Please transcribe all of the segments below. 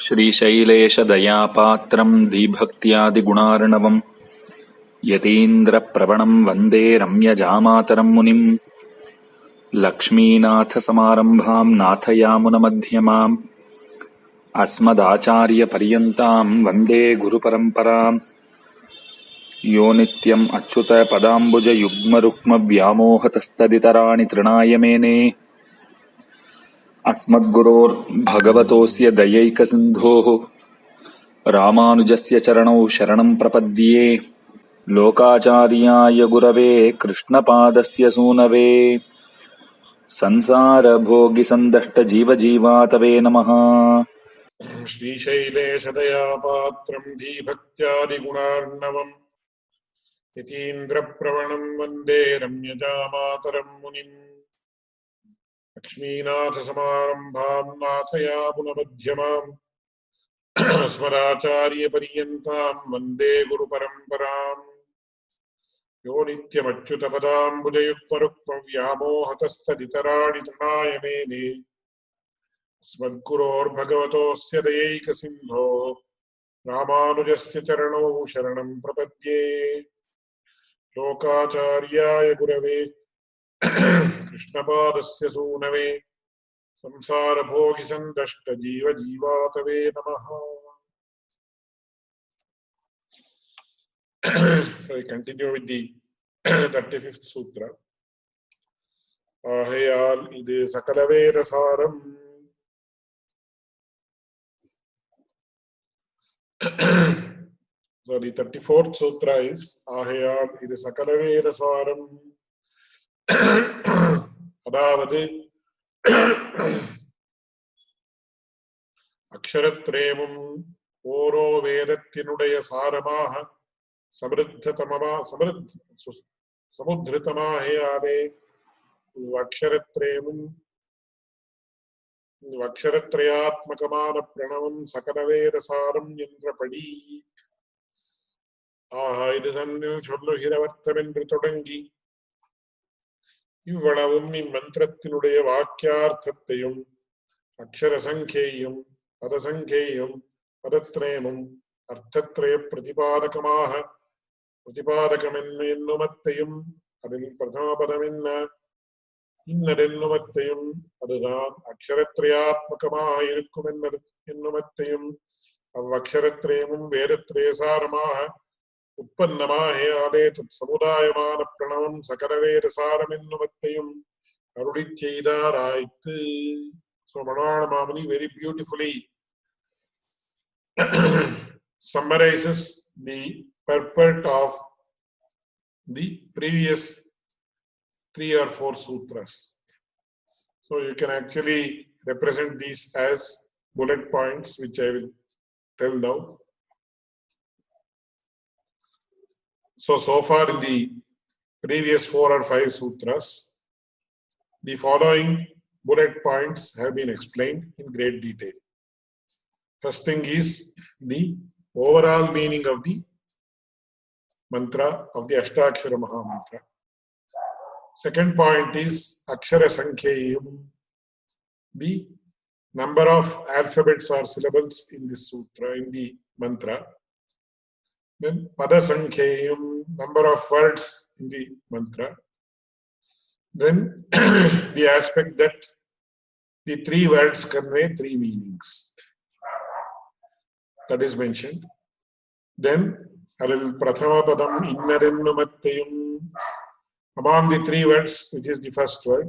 श्रीशैलेशदयापात्रं धीभक्त्यादिगुणार्णवम् यतीन्द्रप्रवणं वन्दे रम्यजामातरं मुनिम् लक्ष्मीनाथसमारम्भां नाथयामुनमध्यमाम् अस्मदाचार्यपर्यन्तां वन्दे गुरुपरम्पराम् यो नित्यम् अच्युतपदाम्बुजयुग्मरुक्मव्यामोहतस्तदितराणि तृणाय मेने अस्मद्गुरोर्भगवतोऽस्य दयैकसिन्धोः रामानुजस्य चरणौ शरणं प्रपद्ये लोकाचार्याय गुरवे कृष्णपादस्य सूनवे संसारभोगिसन्दष्टजीवजीवातवे नमः। श्रीशैलेशदयापात्रं धीभक्त्यादिगुणार्णवम् यतीन्द्रप्रवणं वन्दे रम्यजामातरं मुनिम् लक्ष्मीनाथसमारम्भां नाथयामुनमध्यमाम् अस्मदाचार्यपर्यन्तां वन्दे गुरुपरम्पराम् यो नित्यमच्युतपदाम्बुजयुग्मरुक्मव्यामोहतस्तदितराणि तृणाय मेने अस्मद्गुरोर्भगवतोऽस्य दयैकसिन्धोः रामानुजस्य चरणौ शरणं प्रपद्ये लोकाचार्याय गुरवे कृष्णपादस्य सूनवे संसारभोगिसन्दष्टजीवजीवातवे नमः. So I continue with the 35th sutra. Ahayal ide sakalavedasaram. So the 34th sutra is Ahayal ide sakalavedasaram. அதாவது அக்ஷரத்ரேமும் ஓரோ வேதத்தினுடைய சாரமாக சமுத்திரமாகையாலே அக்ஷரத்ரேமும் அக்ஷரத்ரயாத்மகமான பிரணவம் சகலவேதசாரம் என்றபடி இது தன்னில் சொல்லுகிறவர்த்தம் என்று தொடங்கி இவ்வளவும் இம்மந்திரத்தினுடைய வாக்கியார்த்தத்தையும் அக்ஷர சங்கேயும் பதசங்கேயும் பதத்ரயமும் அர்த்தத்ரய பிரதிபாதகம் என்னுமத்தையும் அதில் பிரதமபதம் என்ன இன்னதென்னுமத்தையும் அதுதான் அக்ஷரத்ரயாத்மகமாக இருக்கும் என்னுமத்தையும் அவ்வக்ஷரத்ரயமும் வேதத்ரயசாரமாக உற்பன்னமாகையாலே தத் சமுதாயமான பிரணவம் சகலவேதசாரம் என்னுமத்தையும் அருளிச் செய்தாராய்த்து. So Manavana Mamani very beautifully summarizes the purport of the previous 3 or 4 sutras. So you can actually represent these as bullet points, which I will tell now. So far in the previous 4 or 5 sutras, the following bullet points have been explained in great detail. First thing is the overall meaning of the mantra of the Ashtakshara Mahamantra. Second point is Akshara Sankheyam, the number of alphabets or syllables in this sutra, in the mantra. Then Pada Sankheyam, number of words in the mantra. Then the aspect that the 3 words convey 3 meanings. That is mentioned. Then Alil Prathama Padam Innadennumattayum. Among the 3 words, which is the first word,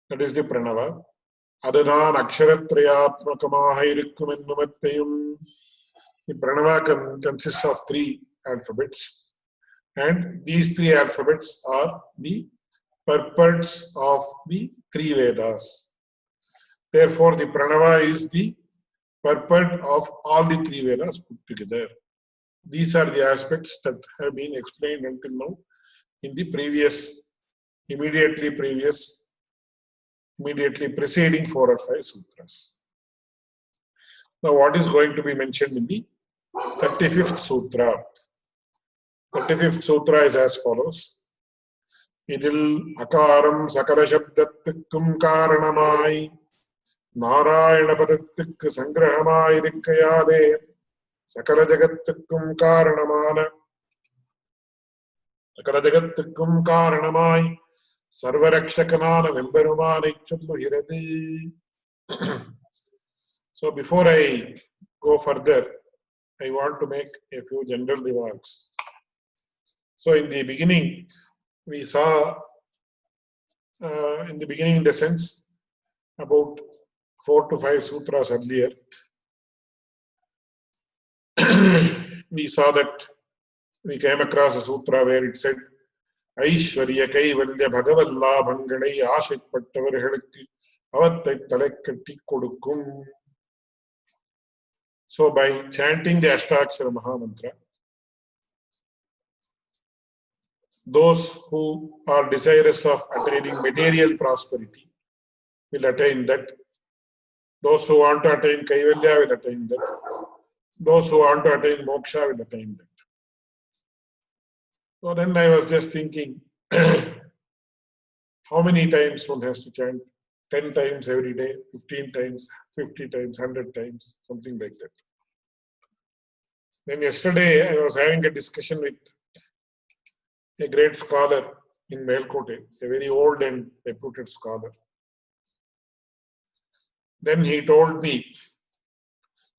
that is the Pranava. Adanan Aksharatrayatmakamaha irikkumennumattayum. The Pranava consists of 3 alphabets, and these 3 alphabets are the purports of the 3 Vedas. Therefore, the Pranava is the purport of all the 3 Vedas put together. These are the aspects that have been explained until now in the immediately preceding 4 or 5 sutras. Now, what is going to be mentioned in the 35th sutra? 35th sutra is as follows. Idil akaram sakala shabdattukkum karanamai Narayana பதத்துக்கு சங்கிரகமாயிருக்கையாலே சகல ஜகத்துக்கும் காரணமாய் சர்வரக்ஷகனான வெம்பெருமானை சொல்லுகிறது. So before I go further, I want to make a few general remarks. So in the beginning, we saw, in the sense, about 4 to 5 sutras earlier, we saw that we came across a sutra where it said, Aishwarya Kaivalya Bhagavallabhangalai ஆசைப்பட்டவர்களுக்கு அவற்றை தலைக்கட்டி கொடுக்கும். So by chanting the Ashtakshara Mahamantra, those who are desirous of attaining material prosperity will attain that. Those who want to attain Kaivalya will attain that. Those who want to attain Moksha will attain that. So then I was just thinking, how many times one has to chant? 10 times every day, 15 times, 50 times, 100 times, something like that. Then yesterday I was having a discussion with a great scholar in Melkote, a very old and reputed scholar. Then he told me,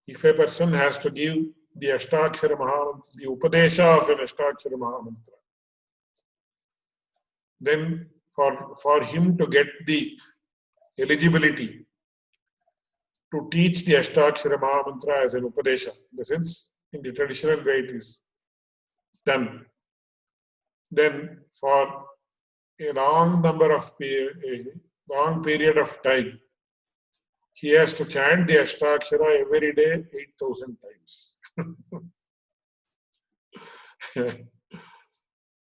if a person has to give the Ashtakshara Mahamantra, the Upadesha of an Ashtakshara Mahamantra, then for him to get the eligibility to teach the Ashtakshara Mahamantra as an Upadesha, in the sense, in the traditional way it is done, then for a long period of time, he has to chant the Ashtakshara every day 8,000 times.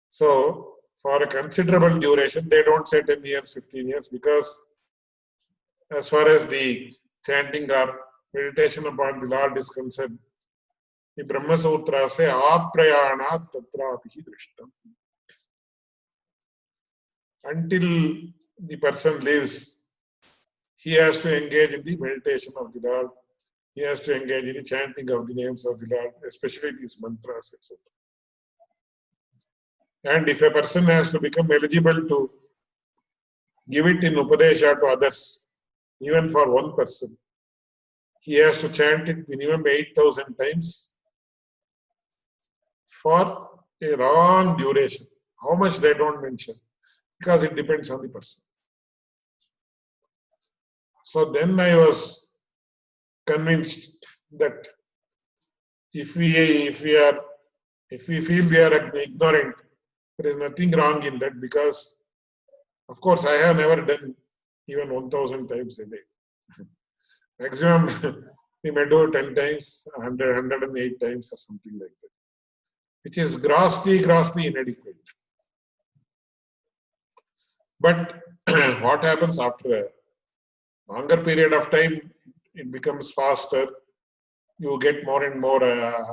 So, for a considerable duration, they don't say 10 years, 15 years, because as far as the chanting or meditation upon the Lord is concerned, the Brahma Sutra says, Aprayana tatrapihi drishtam. Until the person lives, he has to engage in the meditation of the Lord. He has to engage in the chanting of the names of the Lord, especially these mantras, etc. And if a person has to become eligible to give it in Upadesha to others, even for one person, he has to chant it minimum 8,000 times for a long duration. How much they don't mention, because it depends on the person. So then I was convinced that if we feel we are ignorant, there is nothing wrong in that, because of course I have never done even 1,000 times a day. Maximum we may do 10 times, 100, 108 times or something like that, which is grossly inadequate. But what happens after a longer period of time, it becomes faster. You get more and more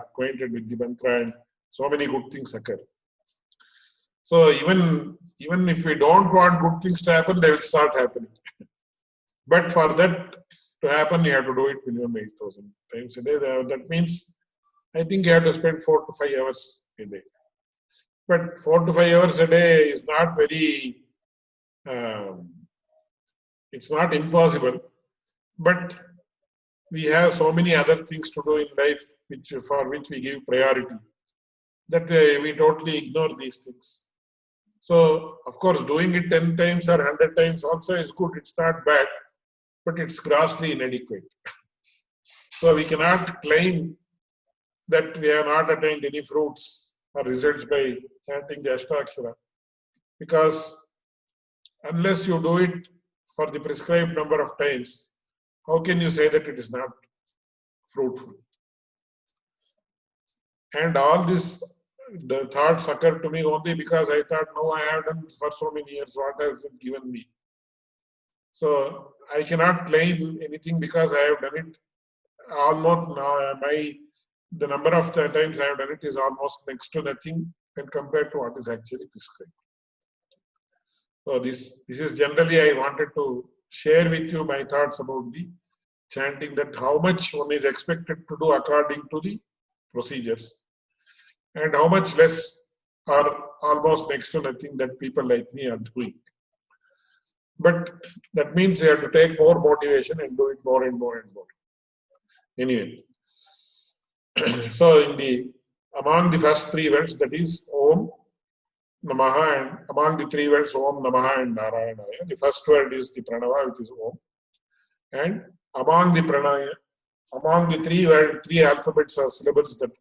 acquainted with the mantra, and so many good things occur. So even if we don't want good things to happen, they will start happening. But for that to happen, you have to do it minimum 8,000 times a day. That means, I think you have to spend 4 to 5 hours a day. But 4 to 5 hours a day is not very, it's not impossible. But we have so many other things to do in life for which we give priority, that we totally ignore these things. So, of course, doing it 10 times or 100 times also is good. It's not bad, but it's grossly inadequate. So we cannot claim that we have not attained any fruits or results by chanting the Ashtakshara, because unless you do it for the prescribed number of times, how can you say that it is not fruitful? And all the thoughts occurred to me only because I thought, no, I have done for so many years, what has it given me? So I cannot claim anything because I have done it. Almost the number of times I have done it is almost next to nothing when compared to what is actually prescribed. So this is generally, I wanted to share with you my thoughts about the chanting that how much one is expected to do according to the procedures and how much less or almost next to nothing that people like me are doing. But that means you have to take more motivation and do it more and more and more. Anyway, so among the first three words, that is Om, Namaha, and among the three words Om, Namaha and Narayanaya, the first word is the Pranava, which is Om. And among the three alphabets or syllables that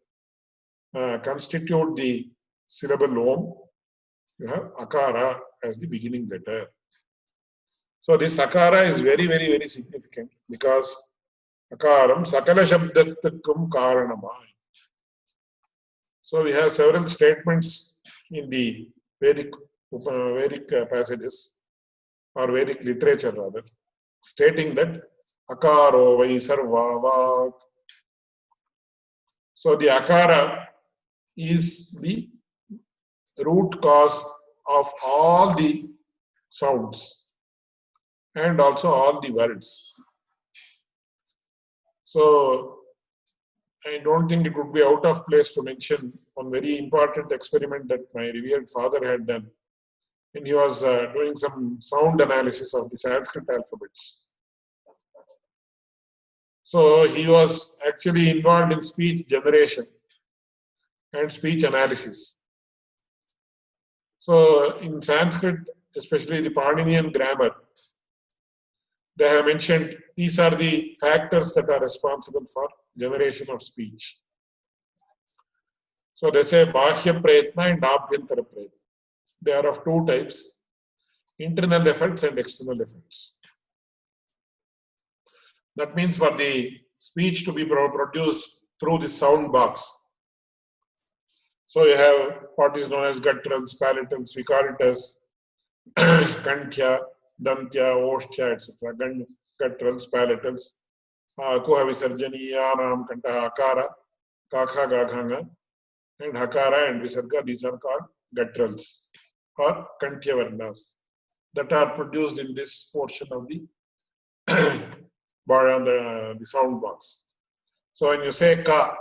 constitute the syllable Om, you have Akara as the beginning letter. So this Akara is very, very, very significant because Akaram Sakala Shabdattakkum Karanamai. So we have several statements in the Vedic passages or Vedic literature rather, stating that Akaro vai sarvavak. So the Akara is the root cause of all the sounds and also all the words. So I don't think it would be out of place to mention one very important experiment that my revered father had done when he was doing some sound analysis of the Sanskrit alphabets. So he was actually involved in speech generation and speech analysis. So in Sanskrit, especially the Paninian grammar, they have mentioned these are the factors that are responsible for generation of speech. So they say Bahya Prayatna and Abhyantara Prayatna. They are of two types, internal efforts and external efforts. That means for the speech to be produced through the sound box. So you have what is known as gutturals, palatals, we call it as Kanthya, Dantya, Oshtya, etc. Gutturals, palatals, Kuha Visarjaniyanam, Kanta, Akara, Kakha, Gaghanga, and Hakara and Visarga, these are called gutturals or Kanthya Varnas that are produced in this portion of the sound box. So when you say Ka,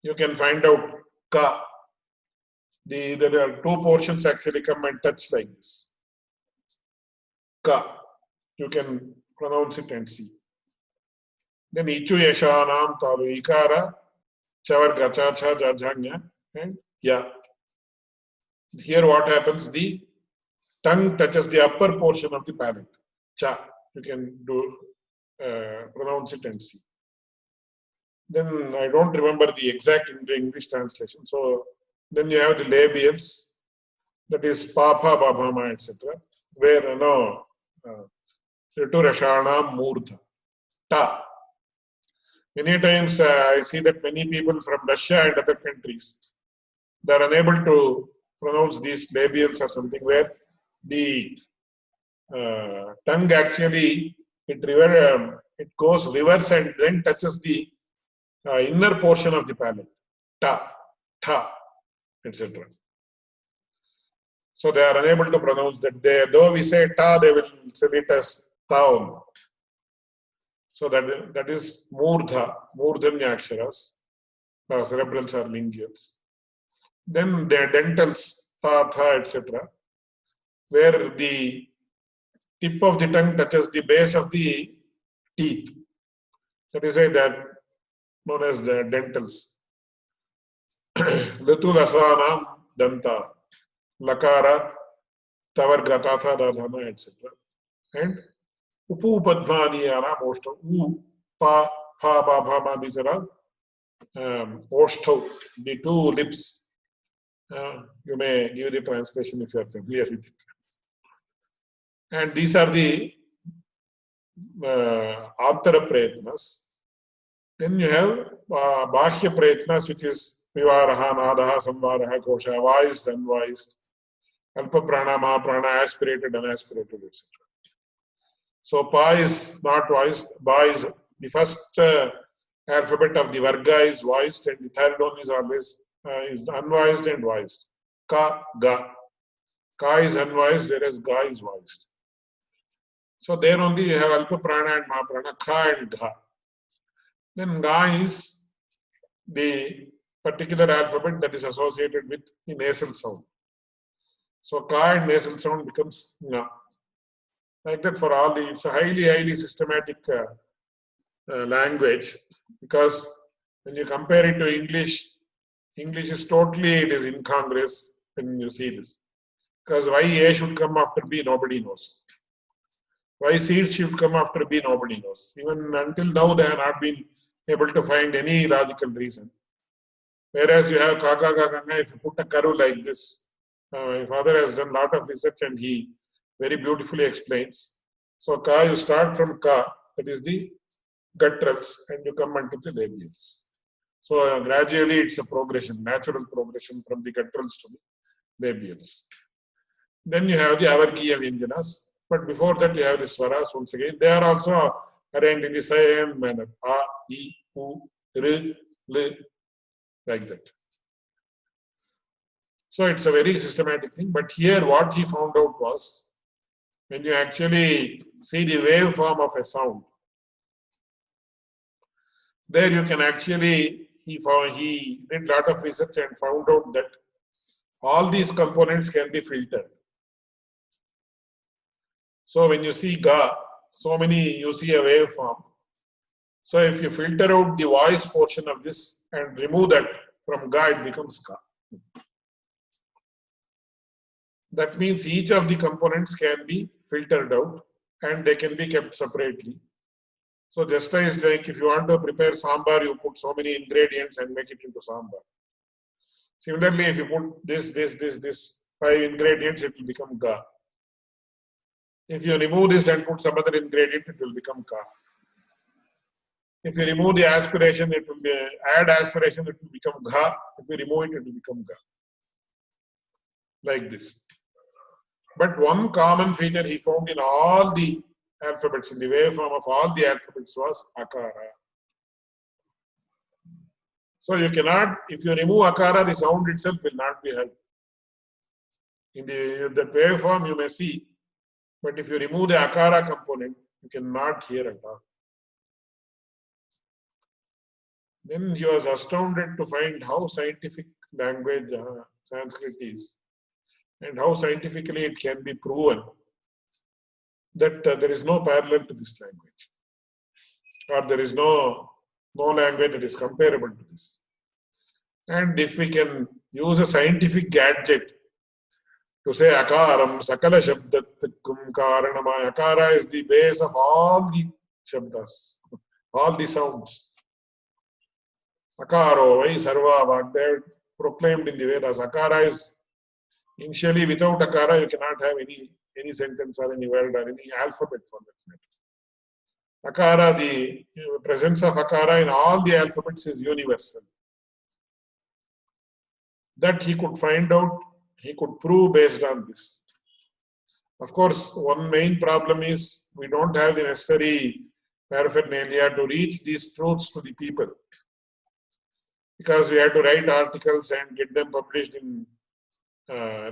you can find out Ka. There are two portions actually come and touch like this. Ka. You can pronounce it and see. Then Ichu Yashanam Talu Ikara, Chavarga Chacha Jajanya, and Ya. Here what happens? The tongue touches the upper portion of the palate. Cha. You can pronounce it and see. Then I don't remember the exact English translation. So then you have the labials, that is Papa, Babama, etc. Where Riturashana Murdha. Ta. Many times I see that many people from Russia and other countries, they are unable to pronounce these labials or something where the tongue actually, it goes reverse and then touches the inner portion of the palate. Ta, tha, etc. So they are unable to pronounce that. Though we say ta, they will say it as taun. So that is murdha, murdhanya aksharas. Cerebrals are linguals. Then their dentals, tha, tha, etc. Where the tip of the tongue touches the base of the teeth. That is why they are known as the dentals. Litu lasanam danta, lakara, tavarga, tatha, dadhana, etc. And upu padmaniyana oshtav, u, pa, ha, ba, bha, ma, these are all oshtav, the two lips. You may give the translation if you are familiar with it. And these are the Antara Prayatnas. Then you have Bahya Prayatnas, which is Vivaraha, Nadaha, Samvaraha, Kosha, voiced, unvoiced, Alpa Prana, Mahaprana, aspirated, unaspirated, etc. So Pa is not voiced, Ba is the first alphabet of the Varga is voiced, and the third one is always is unvoiced and voiced. Ka, Ga. Ka is unvoiced, whereas Ga is voiced. So there only you have Alpa Prana and Mahaprana, Kha and Gha. Then Ga is the particular alphabet that is associated with the nasal sound. So Ka and nasal sound becomes Nga. Like that for all the, it's a highly systematic language, because when you compare it to English, English is totally, it is incongruous when you see this. Because why A should come after B, nobody knows. Why C should come after B, nobody knows. Even until now, they have not been able to find any logical reason. Whereas you have Kaka Ganga, if you put a karu like this, my father has done a lot of research and he very beautifully explains. So Ka, you start from Ka, that is the gutturals, and you come unto the labials. So gradually it's a progression, natural progression from the gutturals to the labials. Then you have the avargiya vyanjanas, but before that you have the swaras once again. They are also arranged in the same manner. A, I, U, R, L, like that. So it's a very systematic thing. But here what he found out was, when you actually see the waveform of a sound, there you can actually, he did a lot of research and found out that all these components can be filtered. So when you see Ga, so many, you see a waveform. So if you filter out the voice portion of this and remove that from Ga, it becomes Ka. That means each of the components can be filtered out and they can be kept separately. So just as like if you want to prepare sambar, you put so many ingredients and make it into sambar. Similarly, if you put this, 5 ingredients, it will become Ga. If you remove this and put some other ingredient, it will become Ka. If you remove the aspiration, it will be, add aspiration, it will become Gha. If you remove it, it will become Ga. Like this. But one common feature he found in all the alphabets, in the waveform of all the alphabets, was Akara. So you cannot, if you remove Akara, the sound itself will not be heard. In the waveform you may see, but if you remove the Akara component, you cannot hear at all. Then he was astounded to find how scientific language Sanskrit is, and how scientifically it can be proven that there is no parallel to this language, or there is no language that is comparable to this. And if we can use a scientific gadget to say akaram, sakala shabdatkum karanama, akara is the base of all the shabdas, all the sounds. Akaro, vai sarva, what they are proclaimed in the Vedas. Akara is, initially without akara you cannot have any sentence or any word or any alphabet for that matter. Akara, the presence of akara in all the alphabets is universal. That he could find out, he could prove based on this. Of course, one main problem is we don't have the necessary paraphernalia to reach these truths to the people, because we have to write articles and get them published in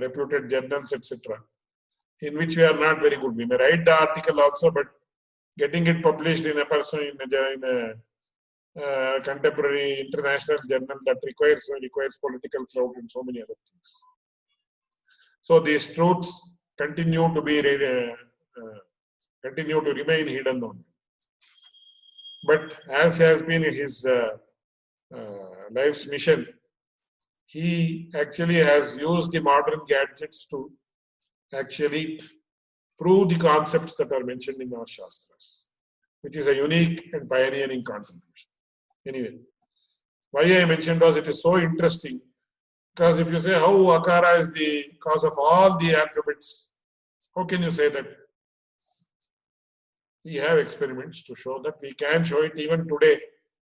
reputed journals, etc., in which we are not very good. We may write the article also, but getting it published in a person in a contemporary international journal, that requires political clout and so many other things. So these truths continue to remain hidden only. But as has been his life's mission, he actually has used the modern gadgets to actually prove the concepts that are mentioned in our Shastras, which is a unique and pioneering contribution. Anyway, why I mentioned was it is so interesting, because if you say how Akara is the cause of all the alphabets, how can you say that? We have experiments to show that. We can show it even today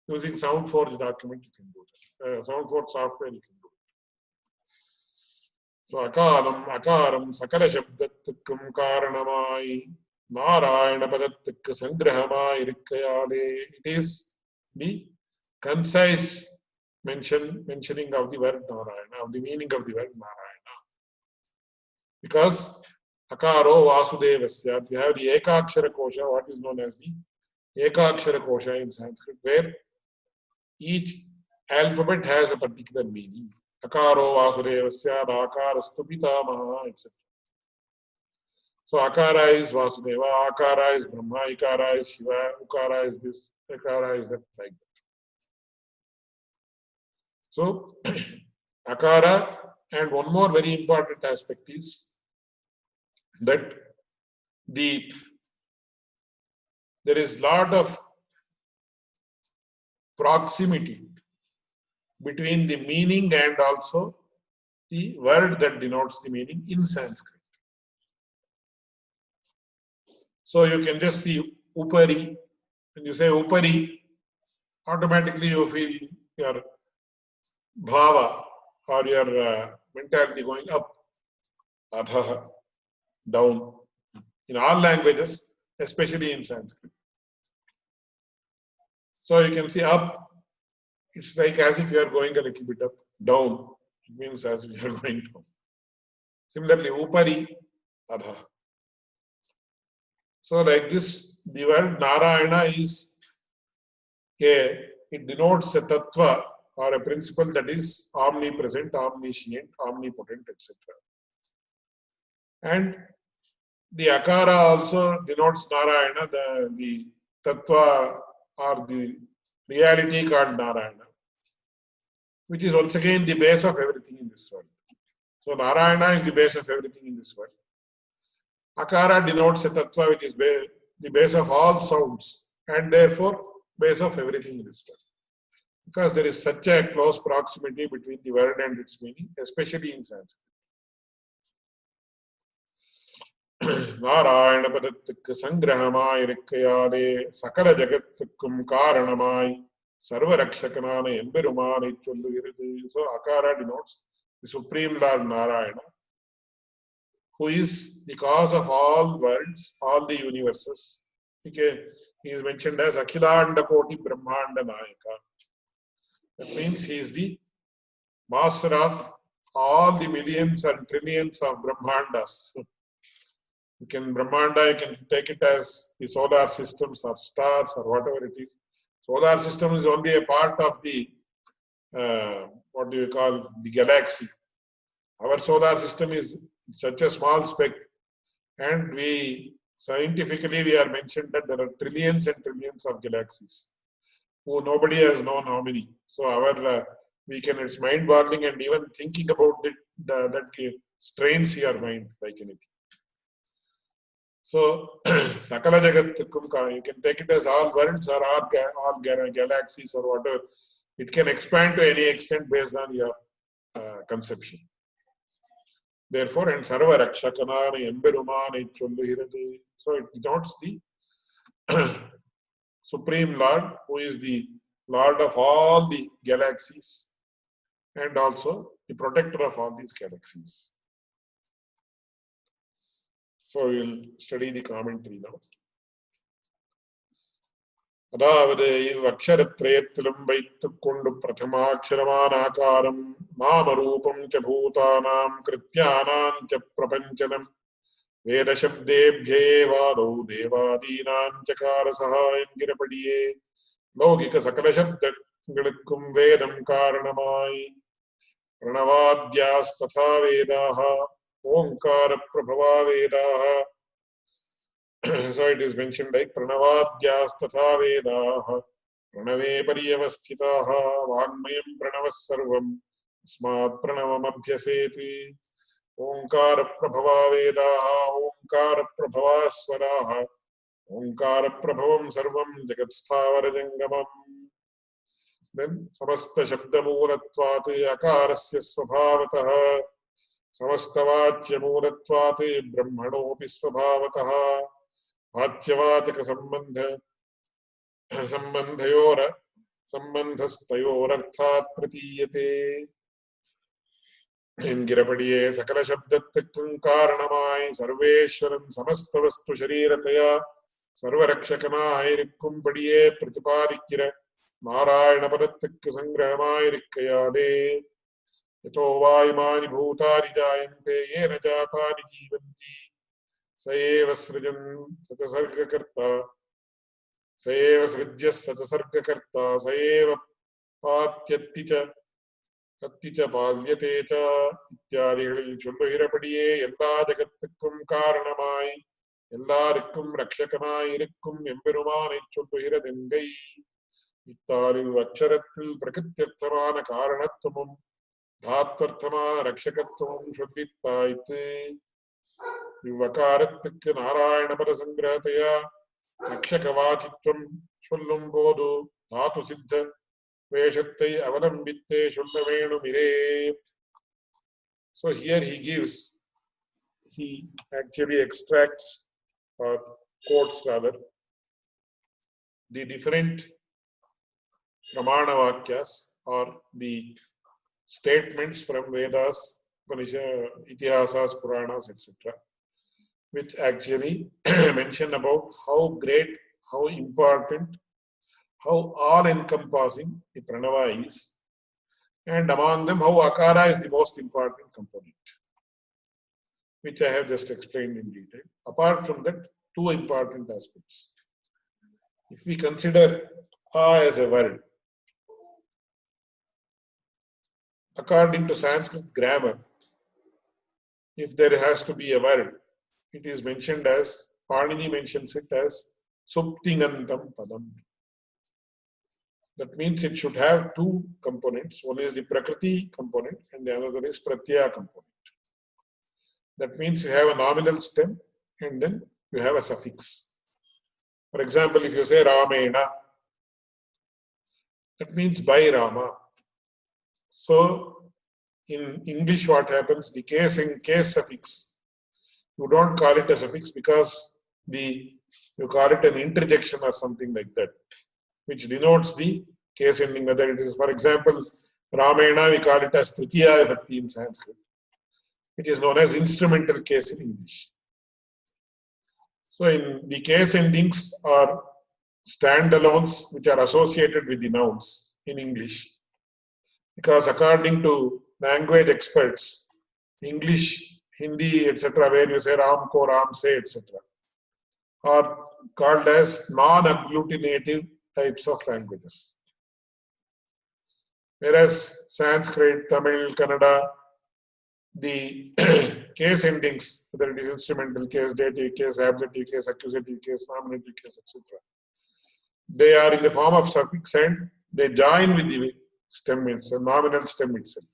using SoundForge document. You can do that. SoundForge software, you can do it. So akaram sakala shabdattukkum karanamai narayana padattukku sangrahamai irkkayale. It is the concise mentioning of the word Narayana, of the meaning of the word Narayana. Because Akaro Vasudevasya. You have the Ekakshara Kosha, what is known as the Ekakshara Kosha in Sanskrit, where each alphabet has a particular meaning. Akaro Vasudevasya, Akarastu Pitamaha, etc. So Akara is Vasudeva, Akara is Brahma, Ikara is Shiva, Ukara is this, Akara is that, like that. So Akara, and one more very important aspect is that there is lot of proximity between the meaning and also the word that denotes the meaning in Sanskrit. So you can just see Upari. When you say Upari, automatically you feel your bhava or your mentality going up, adha, down, in all languages, especially in Sanskrit. So you can see up, it's like as if you are going a little bit up. Down, it means as if you are going down. Similarly, Upari, adha. So like this, the word Narayana is it denotes a tattva or a principle that is omnipresent, omniscient, omnipotent, etc. And the Akara also denotes Narayana, the tattva or the reality called Narayana, which is once again the base of everything in this world. So Narayana is the base of everything in this world. Akara denotes a tattva which is the base of all sounds and therefore base of everything in this world. Because there is such a close proximity between the word and its meaning, especially in Sanskrit. Narayana Padathukku Sangrahamai Rikkayale Sakala Jagatthukkum Karanamai Sarva Rakshakanana Emberumane Chollugirathu. So Akara denotes the Supreme Lord Narayana, who is the cause of all worlds, all the universes. Okay. He is mentioned as Akhilanda Koti Brahmanda Nayaka. That means he is the master of all the millions and trillions of Brahmandas. You can Brahmanda, you can take it as the solar systems or stars or whatever it is. Solar system is only a part of the, what do you call, the galaxy. Our solar system is such a small speck, and scientifically we are mentioned that there are trillions and trillions of galaxies who nobody has known how many. So it's mind-boggling, and even thinking about it, that strains your mind like anything. So Sakala Jagatthukkum, you can take it as all worlds or all galaxies or whatever. It can expand to any extent based on your conception. Therefore, and Sarva Rakshakanana Emberumane Chollugirathu. So it denotes the Supreme Lord, who is the Lord of all the galaxies and also the protector of all these galaxies. So we will study the commentary now. அதாவது இவ்வக்ஷரத்ரயத்திலும் வைத்துக் கொண்டு பிரதமாட்சரமான ஆகாரம் நாமரூபம் ச பூதானாம் கிருத்யானாம் ச பிரபஞ்சனம் வேதசப்தேப்யேவாதௌ தேவாதீனாம் சகாரசஹ என்கிறபடியே லௌகிக சகல சப்தங்களுக்கும் வேதம் காரணமாய் பிரணவாத்யாஸ்ததா வேதாஹ ஓங்கார பிரபவா வேதாஹ. So it is mentioned like Pranavadyas-tatha Vedaha Pranave Pariyavasthitaha Vagmayam Pranavas Sarvam Smat Pranavam Abhyaseti Omkara Prabhava Vedaha Omkara Prabhava Swaraha Omkara Prabhavam Sarvam Jagatsthavara Jangamam. Then Samasta Shabda Moolattvati Akarasya Swabhavataha Samasta Vachya Moolattvati Brahmanopi Swabhavataha Vacyavachaka sambandhastayorarthat pratiyate. என்கிறபடியே சகல சப்தத்துக்கும் காரணமாய் சர்வேஸ்வரன் சமஸ்த வஸ்து சரீரத்தையா சர்வரக்ஷகனாயிருக்கும்படியே பிரதிபாதிக்கிற நாராயண பதத்துக்கு சங்கிரகமாயிருக்கையாலே யதோ வாயுமானி பூதானி ஜாயந்தே ஏன ஜாதானி Jeevanthi Saeva srijan satasargakarta. Saeva srijya satasargakarta. Saeva patyatticha Katticha Palyatecha இத்தியாதிகளில் சொல்லுகிறபடியே எல்லா ஜகத்துக்கும் காரணமாய் எல்லாருக்கும் ரட்சகனாய் இருக்கும் எம்பெருமானை சொல்லுகிறதெங்கை. இத்தாலில் அச்சரத்தில் பிரகிருத்தியர்த்தமான காரணத்துவமும் தாத்வர்த்தமான ரட்சகத்துவமும் சொல்லித்தாய்த்து. இவ்வகாரத்துக்கு நாராயணபர சங்கிரகத்தையா ரட்சகவாச்சித்வம் சொல்லும் போது தாத்து சித்த வேஷத்தை அவலம்பித்தே சொல்ல வேணுமிரே. So here he actually extracts or quotes rather the different pramana vakyas or the statements from Vedas, Upanishad, Itihasas, Puranas, etc., which actually mention about how great, how important, how all-encompassing the pranava is, and among them how akara is the most important component, which I have just explained in detail. Apart from that, two important aspects. If we consider a as a word, according to Sanskrit grammar, if there has to be a word, it is mentioned as, Panini mentions it as suptingantam padam. That means it should have two components. One is the Prakriti component and the other is Pratyaya component. That means you have a nominal stem and then you have a suffix. For example, if you say Ramena, that means by Rama. So in English what happens, the case suffix, you don't call it a suffix because you call it an interjection or something like that, which denotes the case ending, whether it is, for example, Ramena, we call it as Tritiya Vibhakti in Sanskrit. It is known as instrumental case in English. So in the case endings are standalones which are associated with the nouns in English. Because according to language experts, English, Hindi, etc., where you say Ram ko Ram say, etc., are called as non-agglutinative types of languages. Whereas Sanskrit, Tamil, Kannada, the case endings, whether it is instrumental case, dative case, ablative case, accusative case, nominative case, etc., they are in the form of suffix and they join with the stem itself, nominal stem itself.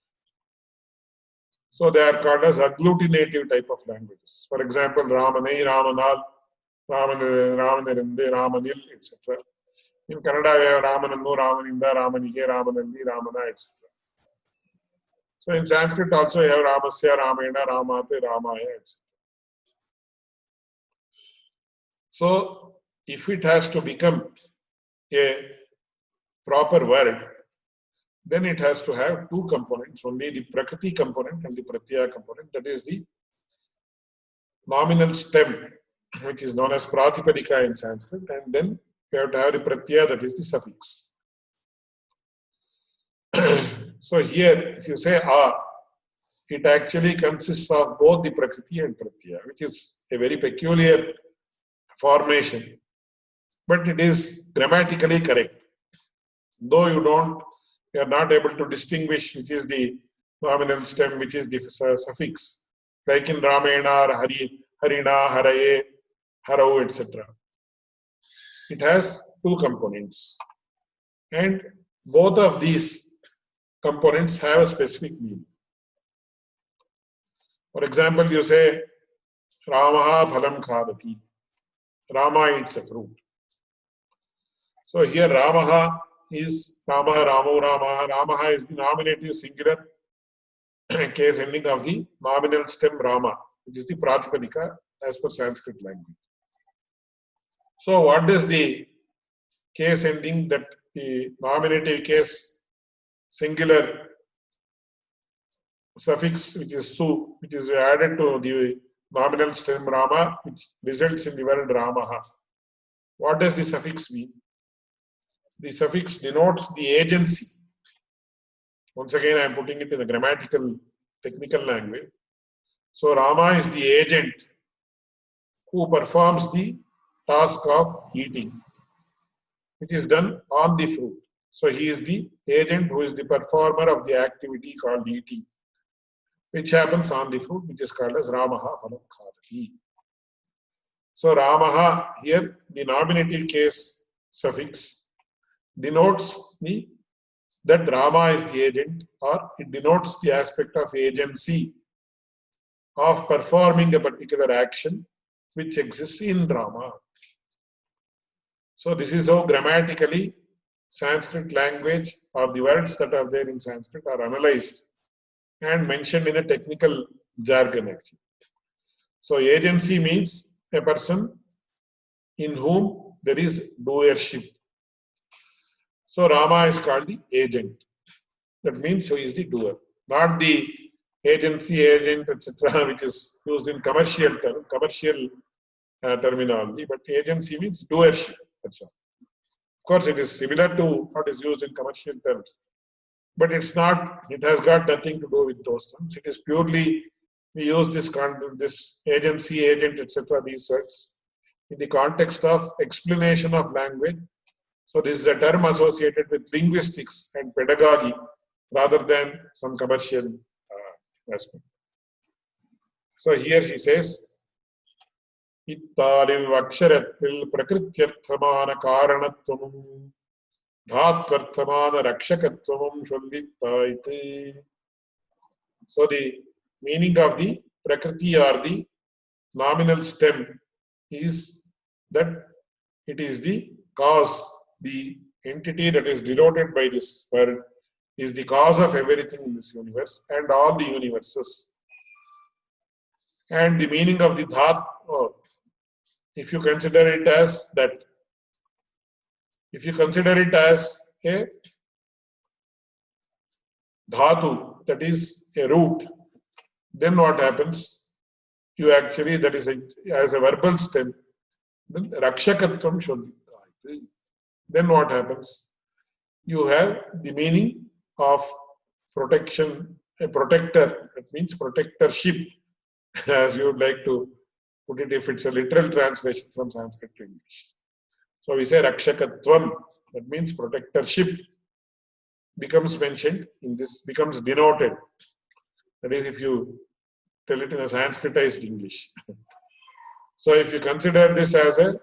So they are called as agglutinative type of languages. For example, Ramanai, Ramanal, Ramanirinde, Ramanil, etc. In Kannada, we have Ramanannu, Ramaninda, Ramanige, Ramanalli, Ramana, etc. So in Sanskrit also, you have Ramasya, Ramena, Ramate, Ramaya, etc. So if it has to become a proper word, then it has to have two components, only the Prakriti component and the Pratyaya component, that is the nominal stem, which is known as Pratipadika in Sanskrit, and then you have to have the Pratyaya, that is the suffix. So here, if you say A, it actually consists of both the Prakriti and Pratyaya, which is a very peculiar formation, but it is grammatically correct. Though you are not able to distinguish which is the nominal stem, which is the suffix, like in Ramena or Harina, Haraye, Harau, etc. It has two components, and both of these components have a specific meaning. For example, you say Ramaha phalam khadati. Rama eats a fruit. So here Ramaha is Ramaha, Ramo, Ramaha. Ramaha is the nominative singular case ending of the nominal stem Rama, which is the Pratipadika as per Sanskrit language. So what is the case ending that the nominative case singular suffix, which is su, which is added to the nominal stem Rama, which results in the word Ramaha. What does the suffix mean? The suffix denotes the agency. Once again, I am putting it in the grammatical, technical language. So Rama is the agent who performs the task of eating, which is done on the fruit. So he is the agent who is the performer of the activity called eating, which happens on the fruit, which is called as Ramaha Phalam Khadati. So Ramaha, here the nominative case suffix denotes that Rama is the agent, or it denotes the aspect of agency of performing a particular action which exists in Rama. So this is how grammatically Sanskrit language, or the words that are there in Sanskrit, are analyzed and mentioned in a technical jargon actually. So agency means a person in whom there is doership. So Rama is called the agent. That means he is the doer, not the agency, agent, etc., which is used in commercial terminology. But agency means doership. That's all. Of course, it is similar to what is used in commercial terms, but it's not. It has got nothing to do with those terms. It is purely we use this agency, agent, etc. These words in the context of explanation of language. So this is a term associated with linguistics and pedagogy rather than some commercial aspect. So here he says, Ittalil vaksharatil prakrityarthamana karanatvam dhatvarthamana rakshakatvam shollitta. So the meaning of the prakriti or the nominal stem is that it is the cause, the entity that is denoted by this word is the cause of everything in this universe and all the universes. And the meaning of the dhat, if you consider it as that, if you consider it as a dhatu, that is a root, then what happens? You actually, that is as a verbal stem, then rakshakatvam shollitta. Then what happens? You have the meaning of protection, a protector, that means protectorship, as you would like to put it if it's a literal translation from Sanskrit to English. So we say rakshakatvam, that means protectorship becomes mentioned in this, becomes denoted. That is, if you tell it in a Sanskritized English. So if you consider this as a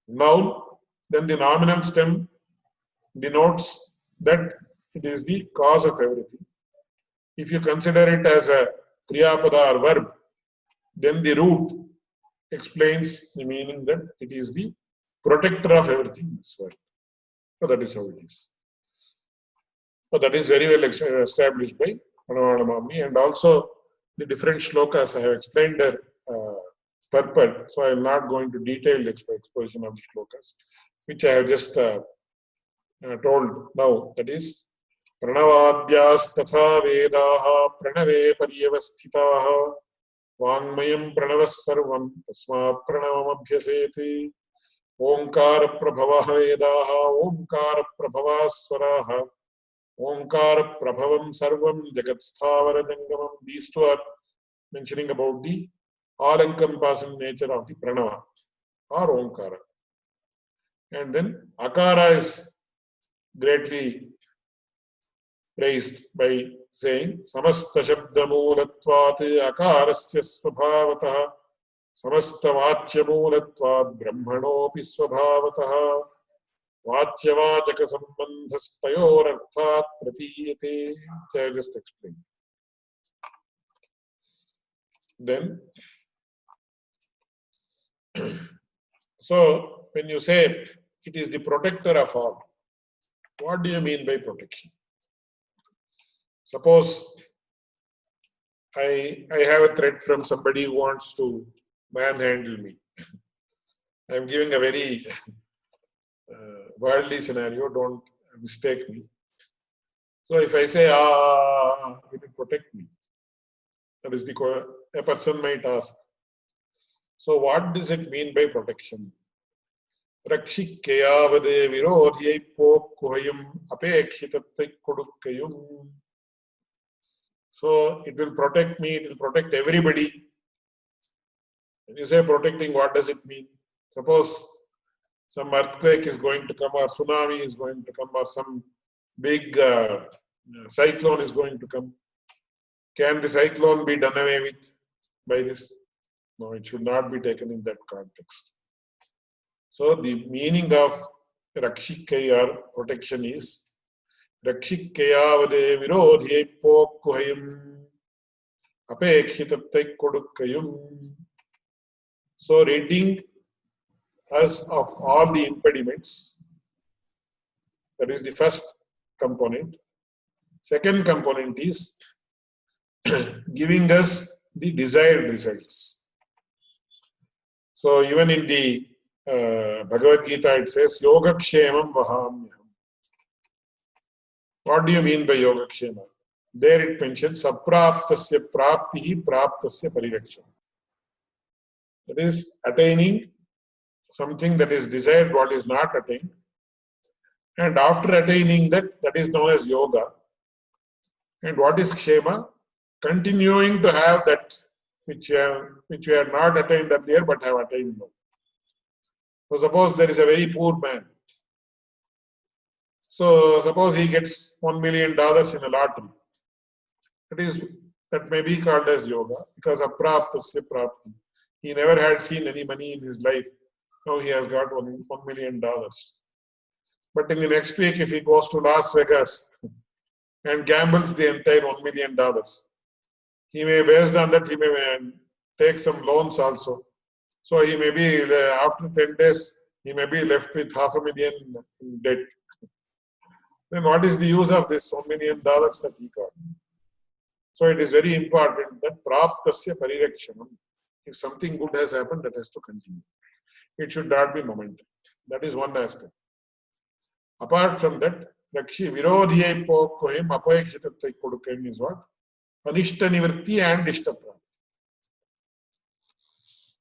noun, then the nominal stem denotes that it is the cause of everything. If you consider it as a kriyapada or verb, then the root explains the meaning that it is the protector of everything in this world. So that is how it is. So that is very well established by Mami, and also the different shlokas I have explained their purport. So I am not going to detailed exposition of the shlokas, which I have just told now. That is Pranavadyas tatha vedaha pranave paryavasthitaha Vangmayam pranavas sarvam tasma pranavam abhyaseti Omkara prabhava vedaha Omkara prabhava swaraha Omkara prabhavam sarvam jagat sthavara jangamam. These two are mentioning about the all-encompassing nature of the pranava or Omkara. And then Akara is greatly praised by saying samasta shabda moolatvat akarasya svabhavataha samasta vachya moolatvat brahmanopi svabhavataha vachyavachaka sambandhastayor arthat pratiyate. I just explained. Then so when you say it is the protector of all, what do you mean by protection? Suppose I have a threat from somebody who wants to manhandle me. I am giving a very worldly scenario, don't mistake me. So if I say, will you protect me? That is a person might ask. So what does it mean by protection? Rakshikeyavade virodhyai pokkuhayam apekshitatte. So it will protect me, it will protect everybody When you say protecting, what does it mean? Suppose some earthquake is going to come, or tsunami is going to come, or some big cyclone is going to come. Can the cyclone be done away with by this? No, it should not be taken in that context. So the meaning of Rakshikaya or protection is Rakshikayavade virodhye pokkuhayum apekshitatte kodukkayum. So ridding us of all the impediments, that is the first component. Second component is giving us the desired results. So even in the Bhagavad Gita it says Yogakshemam Vahamyam. What do you mean by Yogakshema? There it mentions Sapraptasya Praptihi Praptasya Pariraksham. That is attaining something that is desired, what is not attained. And after attaining that, that is known as yoga. And what is Kshema? Continuing to have that which we had not attained earlier but have attained now. So suppose there is a very poor man. So suppose he gets $1 million in a lottery. That may be called as yoga because apraptasya prapti. He never had seen any money in his life. Now he has got $1 million. But in the next week, if he goes to Las Vegas and gambles the entire $1 million, he may, based on that, he may take some loans also. So he may be, after 10 days, he may be left with $500,000 in debt. Then what is the use of this $1 million that he got? So it is very important that praptasya parirekshanam. If something good has happened, that has to continue. It should not be momentum. That is one aspect. Apart from that, Rakshi virodhye pokkoyam apayakshitatte kodukkayam is what? Anishta nivritti and ishta prapti.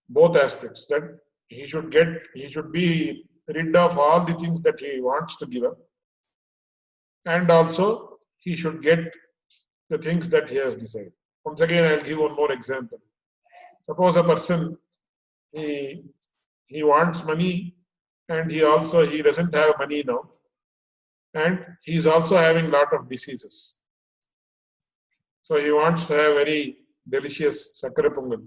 Both aspects, that he should be rid of all the things that he wants to give up, and also he should get the things that he has decided. Once again, I'll give one more example. Suppose a person, he wants money and he doesn't have money now, and he is also having a lot of diseases. So he wants to have very delicious sakara pongal,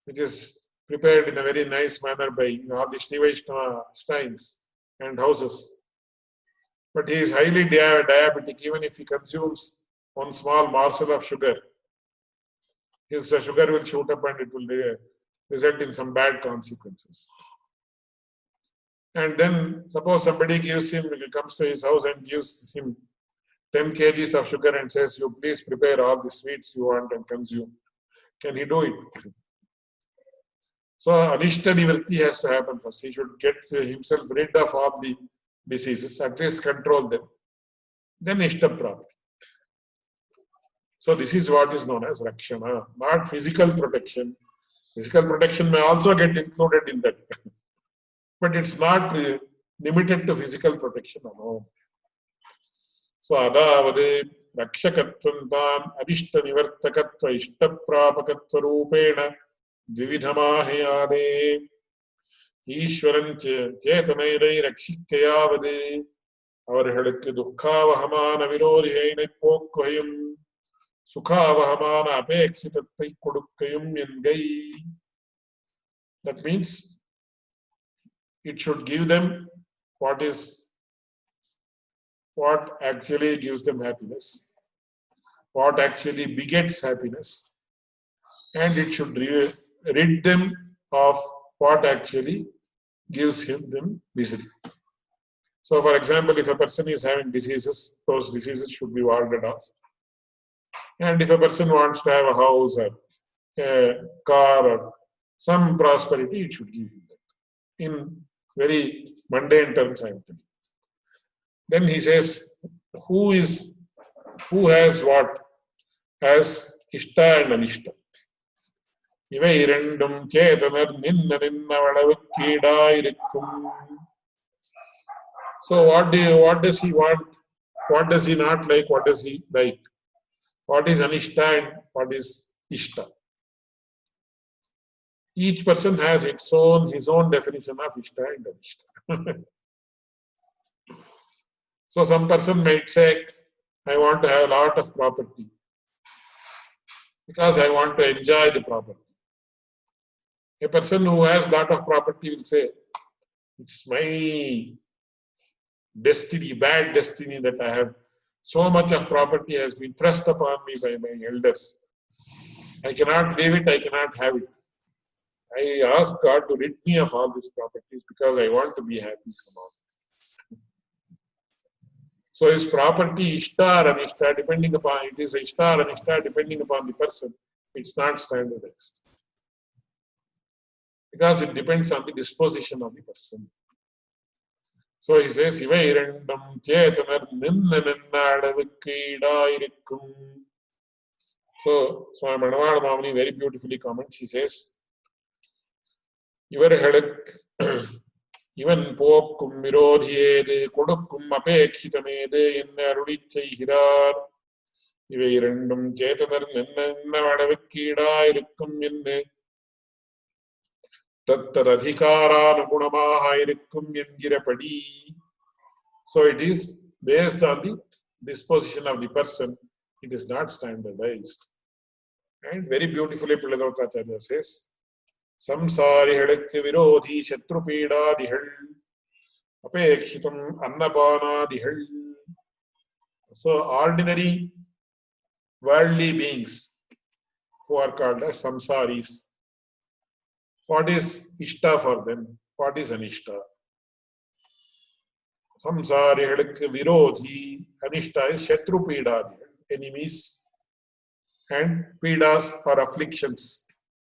which is prepared in a very nice manner by all the Sri Vaishnava shrines and houses. But he is highly diabetic. Even if he consumes one small morsel of sugar, his sugar will shoot up and it will result in some bad consequences. And then suppose somebody comes to his house and gives him 10 kgs of sugar and says, you please prepare all the sweets you want and consume. Can he do it? So anishta nivritti has to happen first. He should get himself rid of all the diseases, at least control them. Then ishta prapti. So this is what is known as rakshana, not physical protection. Physical protection may also get included in that. But it's not limited to physical protection alone. So adavade rakshakatvantam anishta nivartakatva ishta prapakatva rupena dvividhamahayane ஈஸ்வரன் சேதனைரை ரட்சிக்கையாவது அவர்களுக்கு துக்காவகமான விரோதிகளை போக்குகையும் சுகாவகமான அபேட்சிதத்தை கொடுக்கையும் என்கை. That means it should give them what actually gives them happiness, what actually begets happiness, and it should rid them of what actually gives them misery. So, for example, if a person is having diseases, those diseases should be warded off. And if a person wants to have a house or a car or some prosperity, it should give him that. In very mundane terms, I am telling. Then he says, who has what? Has ishta and anishta. இவை இரண்டும் சேதனர் நின்ன நின்னவளவு கீடாயிருக்கும். So what does he want? What does he not like? What does he like? What is anishta and what is ishta? Each person has his own definition of Ishta and Anishta. So some person might say, I want to have a lot of property because I want to enjoy the property. A person who has a lot of property will say, it's my destiny, bad destiny that I have so much of property has been thrust upon me by my elders. I cannot leave it, I cannot have it. I ask God to rid me of all these properties because I want to be happy from all this. So is property Ishta or Anishta depending upon, it is Ishta or Anishta depending upon the person. It's not standardized. Because it depends on the disposition of the person. So he says, Iva irandam chetanar ninna ninnaadavikku idairikkum. So Swami Manavada Mamani very beautifully comments. He says, Ivan போக்கும் விரோதியேது கொடுக்கும் அபேட்சிதமேது என்ன அருளிச் செய்கிறார் இவை இரண்டும் சேதனர் நின்னவடவுக்கீடாயிருக்கும் என்று தத்தததிகாரானுகுணமாக இருக்கும் என்கிறபடி. So it is based on the disposition of the person. It is not standardized. And very beautifully Pilladokacharya says, சம்சாரிகளுக்கு விரோதி சத்ருபீடாதிகள் அபேட்சிதம் அன்னபானாதிகள். So ordinary worldly beings who are called as samsaris. What is Ishta for them? What is Anishta? Samsarihalukku virodhi. Anishta is Shatrupidadigal, enemies, and Pidas or afflictions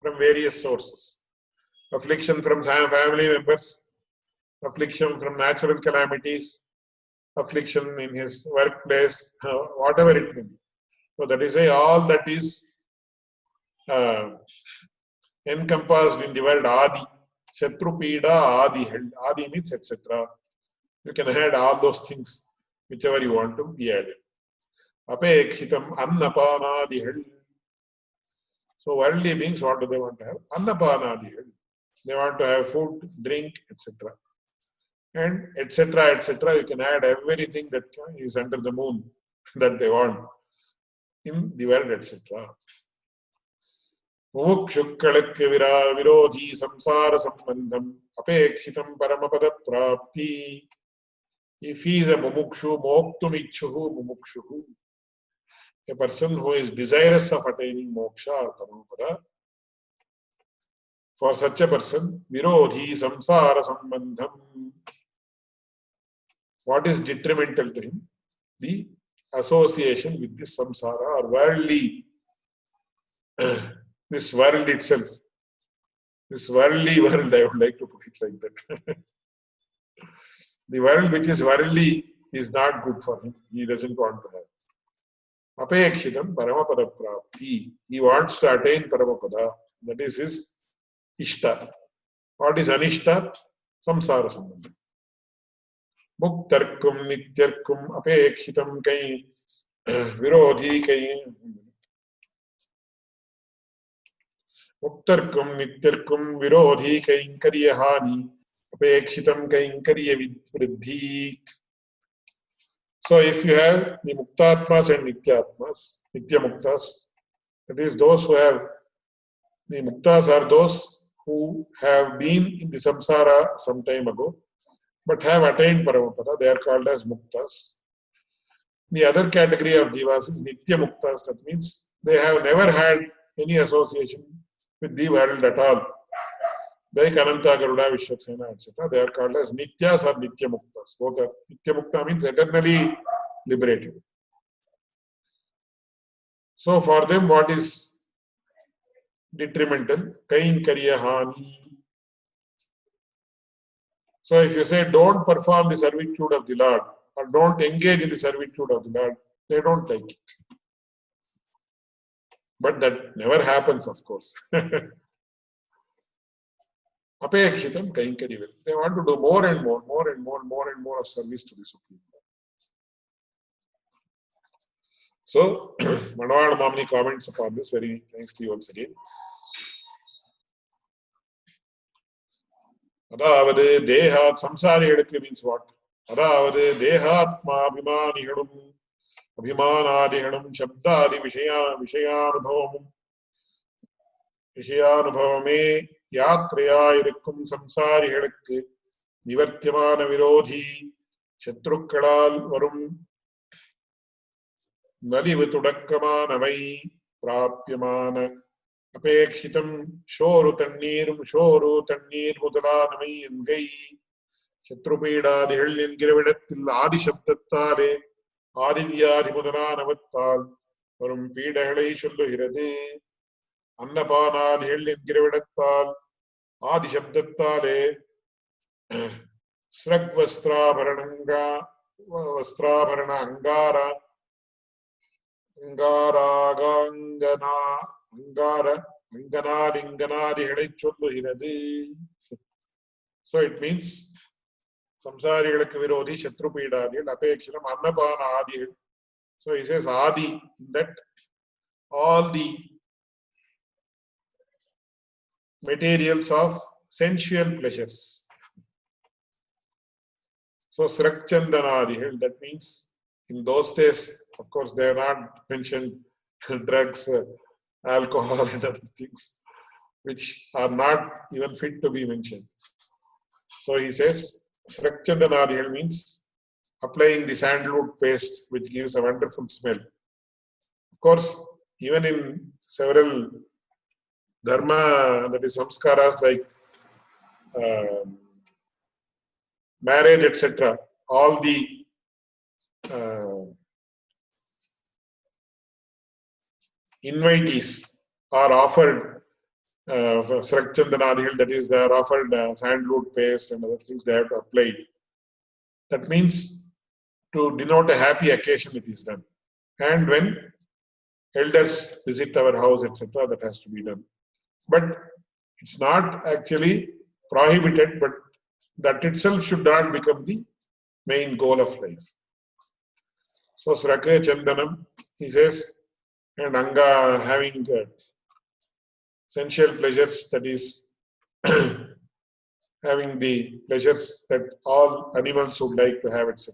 from various sources. Affliction from family members, affliction from natural calamities, affliction in his workplace, whatever it may be. So that is all that is encompassed in the word Adi. Shatrupida Adi. Adi means etc. You can add all those things, whichever you want to be added. Apekshitam Annapanadihal. So worldly beings, what do they want to have? Annapanadihal. They want to have food, drink, etc. And etc. etc. You can add everything that is under the moon that they want in the world, etc. Mumuksukkalukku virodhi samsara sambandham apekshitam paramapada prapti. If he is a mumukshu, moktum ichuhu mumukshuhu, a person who is desirous of attaining moksha or paramapada, for such a person, virodhi samsara sambandham. What is detrimental to him? The association with this samsara or worldly, this world itself. This worldly world, I would like to put it like that. The world which is worldly is not good for him. He doesn't want to have. Apekshitam paramapada prapti. He wants to attain paramapada. That is his Ishta. What is Anishta? Samsara sambandha. Muktarkum nityarkum apekshitam kai virodhi kai. Muktarkum nityarkum virodhi kainkariya hani apekshitam kainkariya vidhi. So if you have the muktatmas and nityatmas, nityamuktas, that is those who have, the muktas are those who have been in the samsara some time ago, but have attained paramapada. They are called as muktas. The other category of jivas is nityamuktas. That means they have never had any association with the world at all. Like Ananta, Garuda, Vishwaksena, etc. They are called as nityas or nityamuktas. Both are. Nityamukta means eternally liberated. So for them, what is detrimental? Kainkariya hani. So if you say don't perform the servitude of the Lord or don't engage in the servitude of the Lord, they don't like it. But that never happens, of course. Apekshitam kainkariya. They want to do more and more of service to the Supreme Lord. So, Manavada Mamani comments upon this very nicely once again. அதாவது தேகாத் சம்சாரிகளுக்கு means what? அதாவது தேகாத்மாபிமானிகளும் அபிமானாதிகளும் சப்தாதி விஷயானுபவமே யாத்திரையாயிருக்கும் சம்சாரிகளுக்கு நிவர்த்தியமான விரோதி சத்ருக்களால் வரும் நலிவு துடக்கமானவை பிராபியமான அபேட்சிதம் shore தண்ணீர் முதலானவை என்கை சத்ருபீடாதிகள் என்கிறவிடத்தில் ஆதி சப்தத்தாலே ஆதிவியாதி முதலானவத்தால் வரும் பீடைகளை சொல்லுகிறது. அன்னபானாதிகள் என்கிறவிடத்தால் ஆதி சப்தத்தாலே ஸ்ரக் வஸ்திராபரண அங்காராலிங்கனாதிகளை சொல்லுகிறது. So it means samsariகளுக்கு விரோதி சத்ருபீடாதிகள் அபேட்சிதம் அன்னபான ஆதிகள். So he says adi, in that all the materials of sensual pleasures. So srakchandanadigal, that means in those days, of course, they are not mentioned drugs, alcohol and other things which are not even fit to be mentioned. So he says srakchandanadigal means applying the sandalwood paste which gives a wonderful smell. Of course, even in several dharma, that is samskaras like marriage, etc., all the invitees are offered srakchandanadigal, that is, they are offered sandalwood paste and other things they have to apply. That means to denote a happy occasion it is done. And when elders visit our house, etc., that has to be done. But it's not actually prohibited, but that itself should not become the main goal of life. So Sraka Chandanam, he says, and Anga having sensual pleasures, that is having the pleasures that all animals would like to have, etc.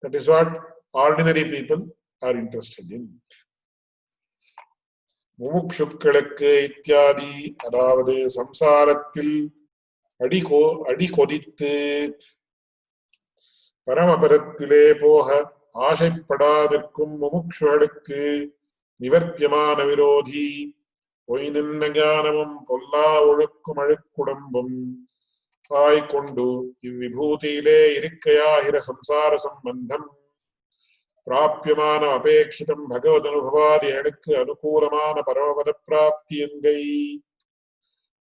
That is what ordinary people are interested in. Mumuksupadi ityadi, அதாவது சம்சாரத்தில் அடி கொதித்து பரமபதத்திலே போக ஆசைப்படாதிருக்கும் முமுக்ஷுகளுக்கு நிவர்த்தியமான விரோதி பொய் நின்ன ஞானமும் பொல்லா ஒழுக்கும் அழுக்குடம்பும் ஆய்கொண்டு இவ்விபூதியிலே இருக்கையாகிற சம்சார சம்பந்தம் பிராபியமான அபேட்சிதம் பகவத் அனுபவாதிகளுக்கு அனுகூலமான பரமபத பிராப்தி என்கை.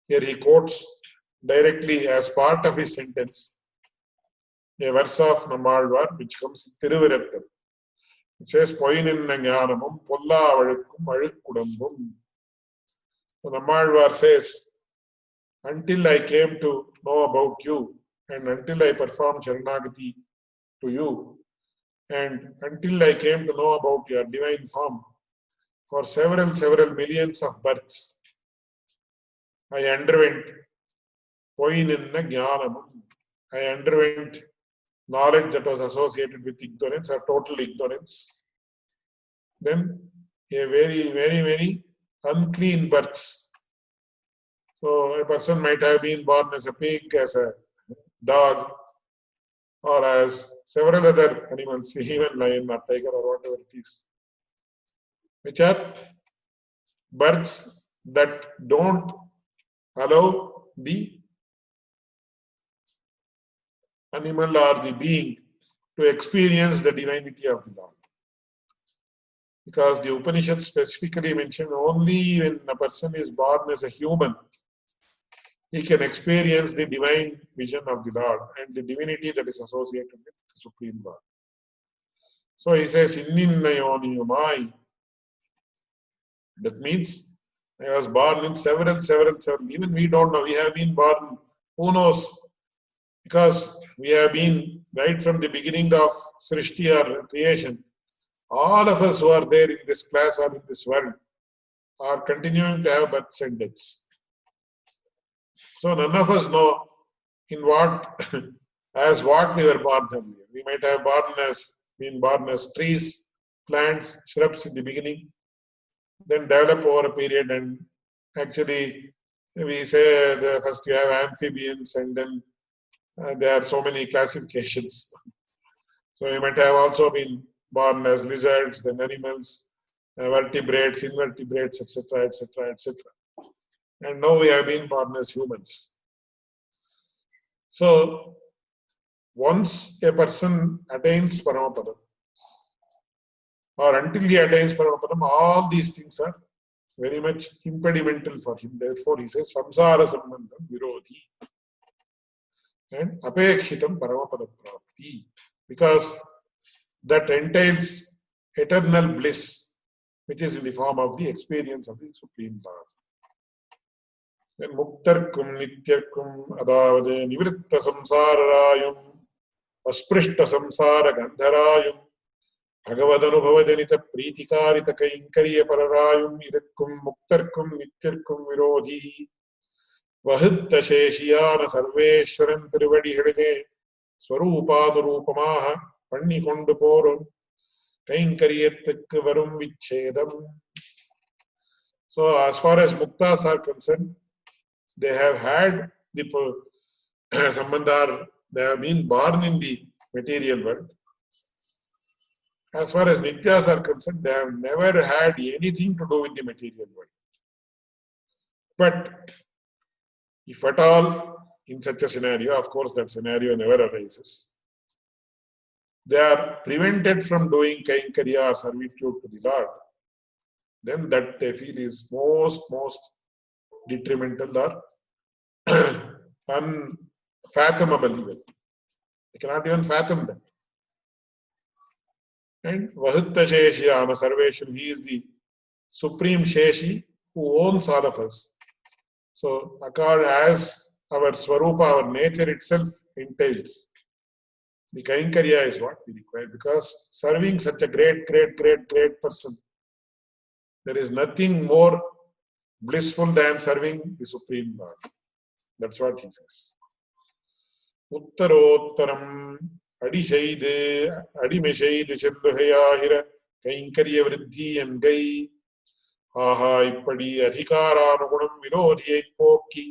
Here he quotes directly as part of his sentence a verse of Nammalvar which comes in Thiruvirattam. It says Poininna Jnanamum Polla Vazhukkum Azhukkudambum. So Nammalvar says, until I came to know about you and until I performed Sharanagati to you and until I came to know about your divine form, for several millions of births I underwent Poininna Jnanamum. I underwent knowledge that was associated with ignorance or total ignorance. Then a very unclean births. So a person might have been born as a pig, as a dog, or as several other animals, even lion or tiger or whatever it is, which are births that don't allow the animal or the being to experience the divinity of the Lord. Because the Upanishads specifically mention only when a person is born as a human, he can experience the divine vision of the Lord and the divinity that is associated with the Supreme Lord. So he says, Inninnayoniyumai. That means I was born in several. Even we don't know. We have been born, who knows? Because we have been right from the beginning of Srishti or creation. All of us who are there in this class or in this world are continuing to have births and deaths. So none of us know in what as what we were born earlier. We might have been born as trees, plants, shrubs in the beginning, then develop over a period, and actually we say first you have amphibians, and then there are so many classifications. So you might have also been born as lizards, then animals, vertebrates, invertebrates, etc., etc., etc. And now we have been born as humans. So once a person attains Paramapadam, or until he attains Paramapadam, all these things are very much impedimental for him. Therefore, he says samsara sambandham virodhi and apekshitam Paramapada prapti, because that entails eternal bliss, which is in the form of the experience of the Supreme Lord. Then muktarkum nityarkum adavade nivritta samsararayum asprishta samsara gandharayum bhagavadanubhavajanita pritikarita kainkariya pararayum irukkum muktarkum nityarkum virodhi vahutta sheshiyana sarveshwaran tiruvadiகளிலே ஸ்வரூபானுரூபமாக பண்ணி கொண்டு போரும் கைங்கரியத்துக்கு வரும் விச்சேதம். So as far as muktas are concerned, they have had the sambandhar, they have been born in the material world. As far as nityas are concerned, they have never had anything to do with the material world. But if at all in such a scenario, of course that scenario never arises, they are prevented from doing kainkariya or servitude to the Lord, then that they feel is most detrimental or unfathomable even. They cannot even fathom that. And Vahutta Sheshiyama Sarveshwar, he is the supreme Sheshi who owns all of us. So, as our Swarupa, our nature itself entails, the Kainkariya is what we require, because serving such a great person, there is nothing more blissful than serving the Supreme Lord. That's what he says. Uttarottaram adishayde adimeshayde chenduhayahira Kainkariya vriddhi engai ஆஹா இப்படி அதிகாரானுகுணம் விரோதியை போக்கி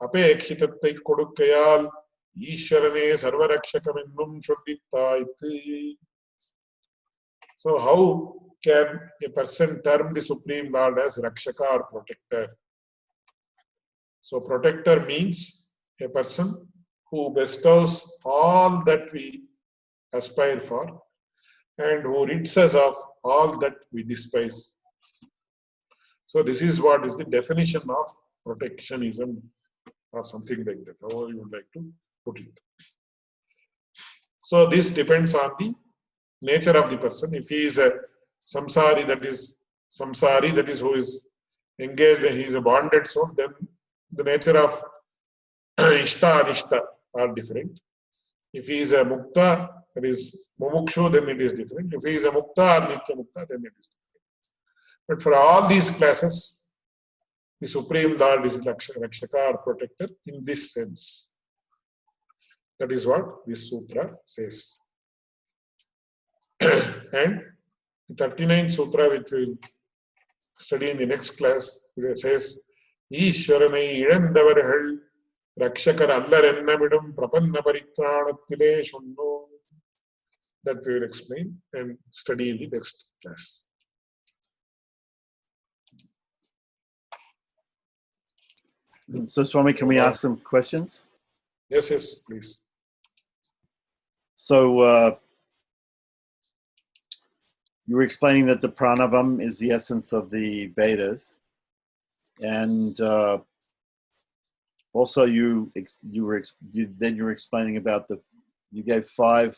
அபேட்சிதத்தை கொடுக்கையால் ஈஸ்வரனே சர்வரக்ஷகம் என்னும் சொல்லித்தாய்த்து. So how can a person term the Supreme Lord as Rakshaka or protector? So protector means a person who bestows all that we aspire for and who rids us of all that we despise. So this is what is the definition of protectionism or something like that, however you would like to put it. So this depends on the nature of the person. If he is a samsari, that is who is engaged and he is a bonded soul, then the nature of ishta and ishta are different. If he is a mukta, that is mumukshu, then it is different. If he is a mukta or nitya mukta, then it is different. But for all these classes, the Supreme Lord is Rakshaka or protector in this sense. That is what this sutra says. And the 39th sutra, which we will study in the next class, it says, Ishwaranai ilandavargal Rakshakar allarennamidum prapanna paritranathile shunno. That we will explain and study in the next class. So, Swami, can we ask some questions? Yes, please. So, you were explaining that the pranavam is the essence of the Vedas, and also you were explaining about you gave five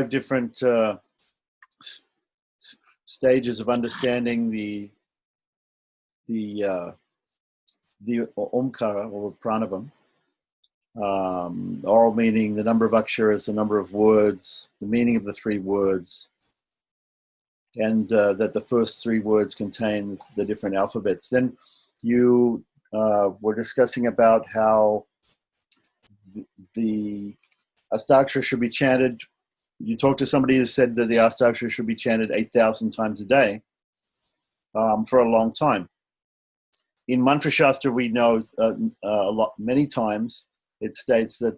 different stages of understanding the omkara or pranavam. Oral meaning, the number of aksharas, the number of words, the meaning of the three words, and that the first three words contain the different alphabets. Then you were discussing about how the Astakshara should be chanted. You talked to somebody who said that the Astakshara should be chanted 8,000 times a day for a long time. In Mantra Shastra, we know many times it states that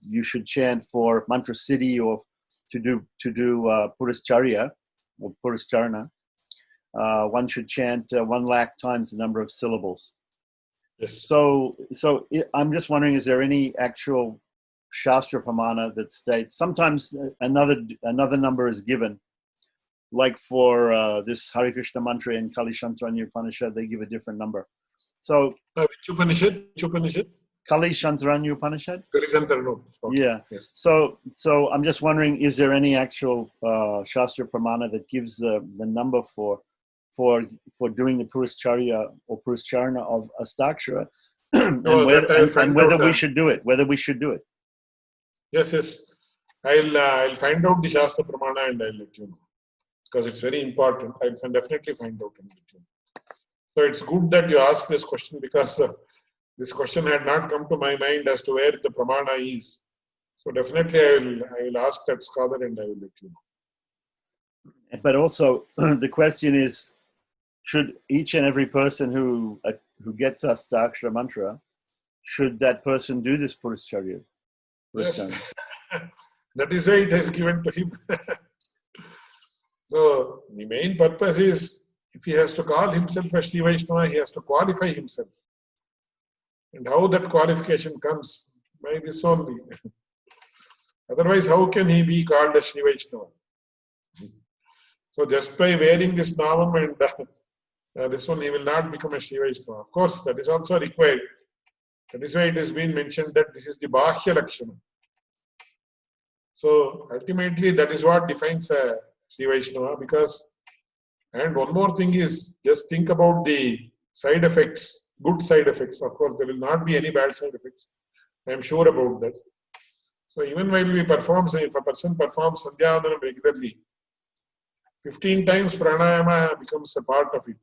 you should chant for mantra siddhi or to do Purascharya or Purascharana. One should chant 1 lakh times the number of syllables. Yes. So I'm just wondering, is there any actual Shastra Pramana that states sometimes another number is given, like for this Hare Krishna mantra in Kali Shantaranya Upanishad, they give a different number. So which Upanishad? Kali Shantaranya Upanishad? Kali Shantaranya. Okay. Yeah. Yes. So I'm just wondering, is there any actual Shastra Pramana that gives the number for doing the Purascharya or Purascharana of Astakshara and whether we should do it? Yes. I'll find out the Shastra Pramana and I'll let you know, because it's very important. I'll definitely find out and let you know. So it's good that you asked this question, because this question had not come to my mind as to where the Pramana is. So definitely I will ask that scholar and I will let you know. But also the question is, should each and every person who gets Astakshara mantra, should that person do this Purascharya? Yes. That is why it is given to him. So the main purpose is, if he has to call himself a Sri Vaishnava, he has to qualify himself. And how that qualification comes? By this only. Otherwise, how can he be called a Sri Vaishnava? So just by wearing this navam and this one, he will not become a Sri Vaishnava. Of course, that is also required. That is why it has been mentioned that this is the Bahya Lakshana. So ultimately, that is what defines a Sri Vaishnava. And one more thing is, just think about the side effects, good side effects. Of course, there will not be any bad side effects. I am sure about that. So even while we perform, say if a person performs Sandhyavandanam regularly, 15 times pranayama becomes a part of it.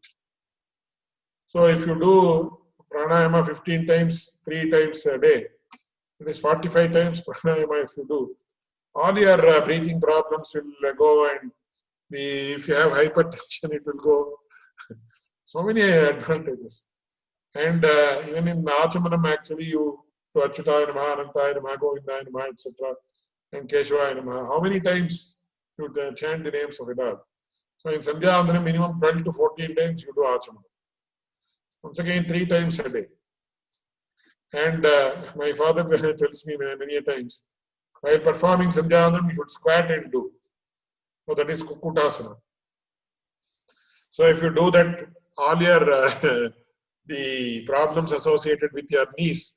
So if you do pranayama 15 times, 3 times a day, it is 45 times pranayama if you do. All your breathing problems will go, and if you have hypertension, it will go. So many advantages. And even in Achamanam, actually, you to Achyutaya Namaha, Anantaya Namaha, Govindaya Namaha, etc. and Keshvaya Namaha. How many times you chant the names of it all? So in Sandhyavandanam, minimum 12 to 14 times you do Achamanam. Once again, 3 times a day. And my father tells me many times, while performing Sandhyavandanam, you should squat and do. So that is Kukutasana. So if you do that, all your the problems associated with your knees,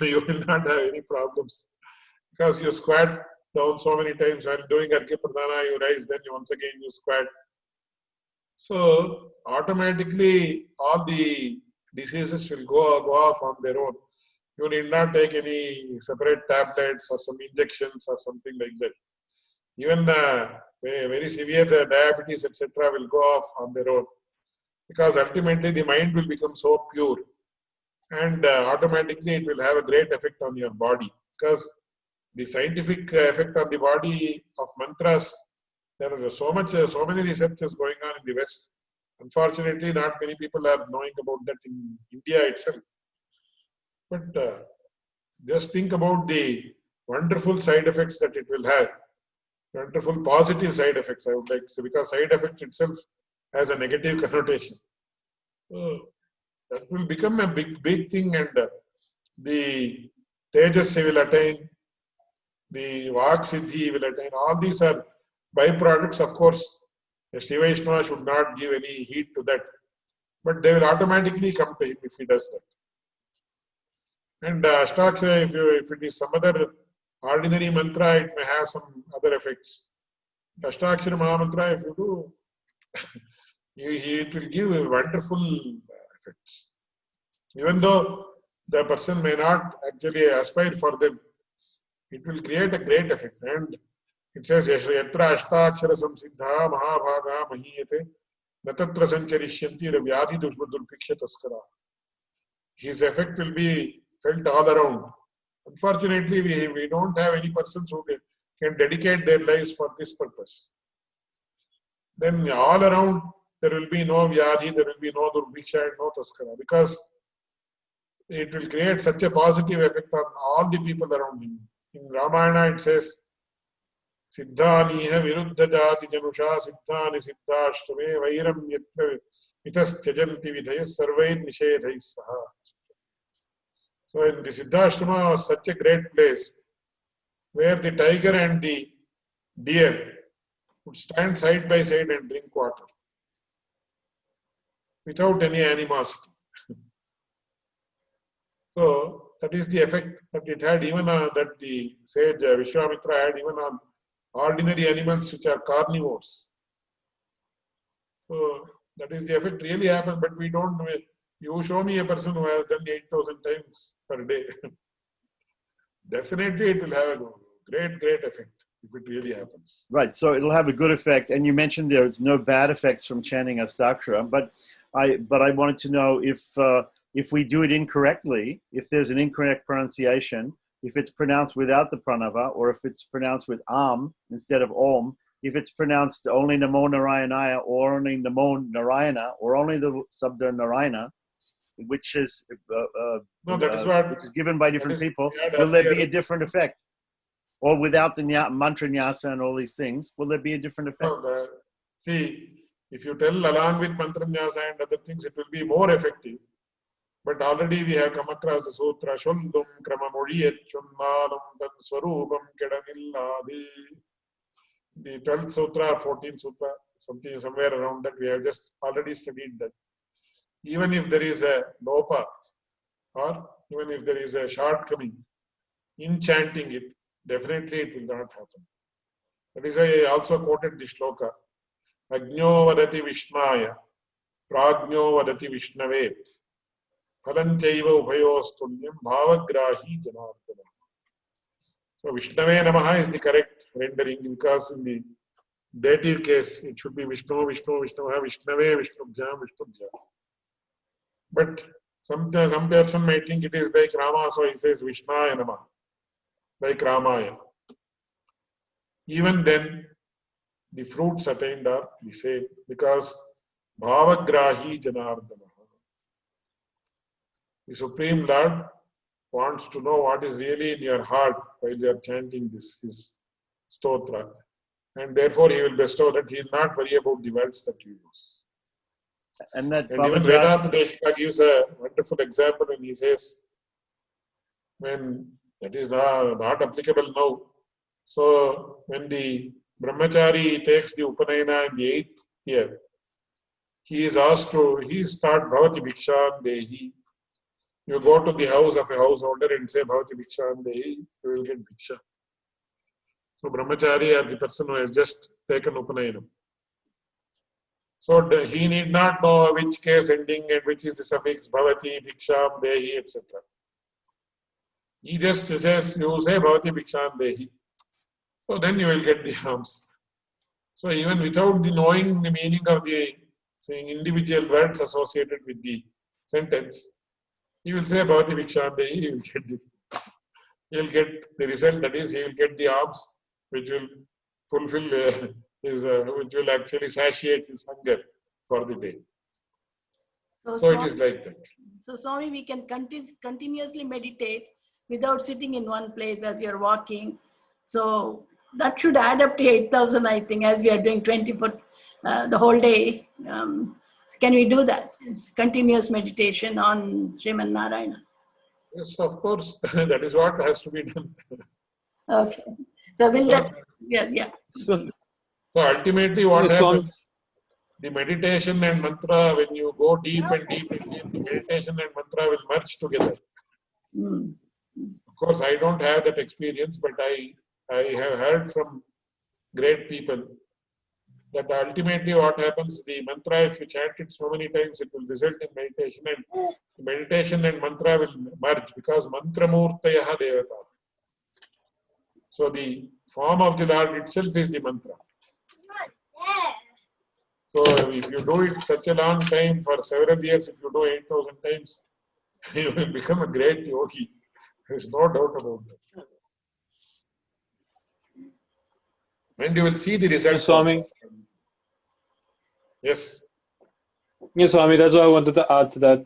you will not have any problems, because you squat down so many times. While doing Arghya Pradhana, you rise, then once again you squat. So automatically all the diseases will go off on their own. You need not take any separate tablets or some injections or something like that. Even very severe diabetes, etc. will go off on their own, because ultimately the mind will become so pure, and automatically it will have a great effect on your body. Because the scientific effect on the body of mantras, there are so many researches going on in the West. Unfortunately, not many people are knowing about that in India itself. But just think about the wonderful side effects that it will have. Wonderful positive side effects, I would like to say, because side effect itself has a negative connotation. So that will become a big thing, and the Tejas will attain, the Vak Siddhi will attain. All these are byproducts. Of course, a Sri Vaishnava should not give any heed to that, but they will automatically come to him if he does that. And Ashtakshara, if it is some other ordinary mantra, it may have some other effects. Ashtakshara Mahamantra, if you do, it will give wonderful effects. Even though the person may not actually aspire for them, it will create a great effect. And it says, Yatra Ashtakshara Samsiddha Mahabhaga Mahiyate Natatra Sancharisyanti Ravyadi Dushbadulpiksha Taskara. His effect will be felt all around. Unfortunately, we don't have any persons who can dedicate their lives for this purpose. Then all around there will be no Vyadhi, there will be no Durbiksha and no Taskara, because it will create such a positive effect on all the people around him. In Ramayana it says, Siddhaniha viruddha jati janusha siddhani siddhashtame vairam yatra mitas tyajanti vidhayas sarvair nishedhais saha. So in the Siddhashrama was such a great place where the tiger and the deer would stand side by side and drink water without any animosity. So that is the effect that it had even that the sage Vishwamitra had even on ordinary animals which are carnivores. So that is the effect really happens, but we don't. You show me a person who has done 8,000 times per day. Definitely it will have a great effect if it really happens. Right, so it'll have a good effect. And you mentioned there's no bad effects from chanting Astakshara, but I wanted to know if we do it incorrectly, if there's an incorrect pronunciation, if it's pronounced without the pranava, or if it's pronounced with am instead of om, if it's pronounced only Namo Narayanaya or only Namo Narayana or only the Sabda Narayana, which is no, that is what which is given by different people, will there be a different effect? Or without the mantra nyasa and all these things, will there be a different effect? No, see, if you tell along with mantra nyasa and other things, it will be more effective. But already we have come across the sutra, Shundum krama muriyet chunmalum tan swarupam kedanilladi. The 12th sutra, 14th sutra, something somewhere around that, we have just already studied that. Even if there is a lopa, or even if there is a shortcoming in chanting it, definitely it will not happen. That is why I also quoted the shloka. Ajño vadati vishnaya, prajño vadati vishnave, phalanchaiva ubhayostunyam bhavagrahi janardana. So Vishnave Namaha is the correct rendering, because in the dative case it should be Vishnu, Vishnu, Vishnuha, Vishnave, Vishnubhyam, Vishnubhyam. But some person might think it is like Rama, so he says Vishnaya Namaha, like Ramaya. Even then, the fruits attained are the same, because Bhavagrahi Janardana. The Supreme Lord wants to know what is really in your heart while you are chanting this, his stotra. And therefore he will bestow that. He will not worry about the words that you use. And even Vedanta Deshika gives a wonderful example when he says, when that is not applicable now. So when the brahmachari takes the Upanayana in the 8th year, he is asked to, he start Bhavati Bhikshan Dehi. You go to the house of a householder and say Bhavati Bhikshan Dehi, you will get Bhiksha. So brahmachari or the person who has just taken Upanayana. So he need not know which case ending and which is the suffix Bhavati, Bhiksham, Dehi, etc. He just says, you will say Bhavati, Bhiksham, Dehi. So then you will get the alms. So even without the knowing the meaning of the individual words associated with the sentence, he will say Bhavati, Bhiksham, Dehi, he will get the result, that is, he will get the alms which will fulfill which will actually satiate his hunger for the day. So it is like that. So Swami, we can continuously meditate without sitting in one place as you're walking. So that should add up to 8,000, I think, as we are doing 20 foot the whole day. Can we do that? It's continuous meditation on Sriman Narayana. Yes, of course. That is what has to be done. Okay. So will that, yeah. So ultimately what happens, the meditation and mantra, when you go deep and deep and deep, the meditation and mantra will merge together. Of course, I don't have that experience, but I have heard from great people that ultimately what happens, the mantra, if you chant it so many times, it will result in meditation, and meditation and mantra will merge, because mantra murtayaha devata. So the form of the Lord itself is the mantra. So if you do it such a long time, for several years, if you do 8,000 times, you will become a great yogi. There is no doubt about that. And you will see the results. Swami. Yes. Yes, Swami, that's what I wanted to add to that.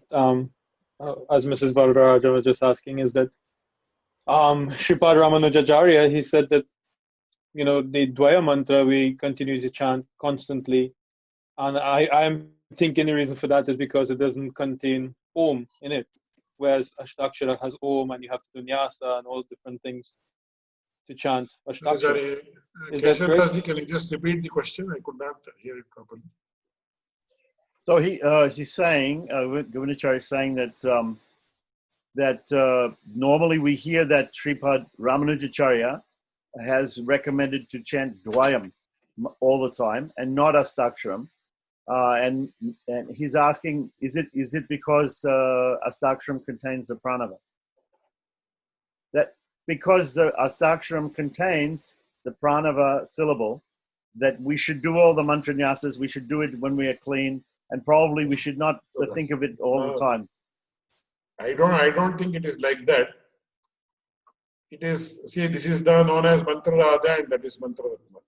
As Mrs. Balaraja was just asking, is that Sripad Ramanujacharya, he said that, you know, the Dvaya mantra we continue to chant constantly. And I'm thinking the reason for that is because it doesn't contain Om in it. Whereas Ashtakshara has Om and you have to do Nyasa and all different things to chant Ashtakshara. Sorry, Keshav, can you just repeat the question? I could not hear it properly. So he's saying, Govindacharya is saying that normally we hear that Sripad Ramanujacharya has recommended to chant Dvayam all the time and not Ashtaksharam. And he's asking, is it because Ashtaksharam contains the pranava? That because the Ashtaksharam contains the pranava syllable, that we should do all the mantra nyasas, we should do it when we are clean, and probably we should not think of it all the time. I don't think it is like that. It is, see, this is known as mantra radha, and that is mantra ratna.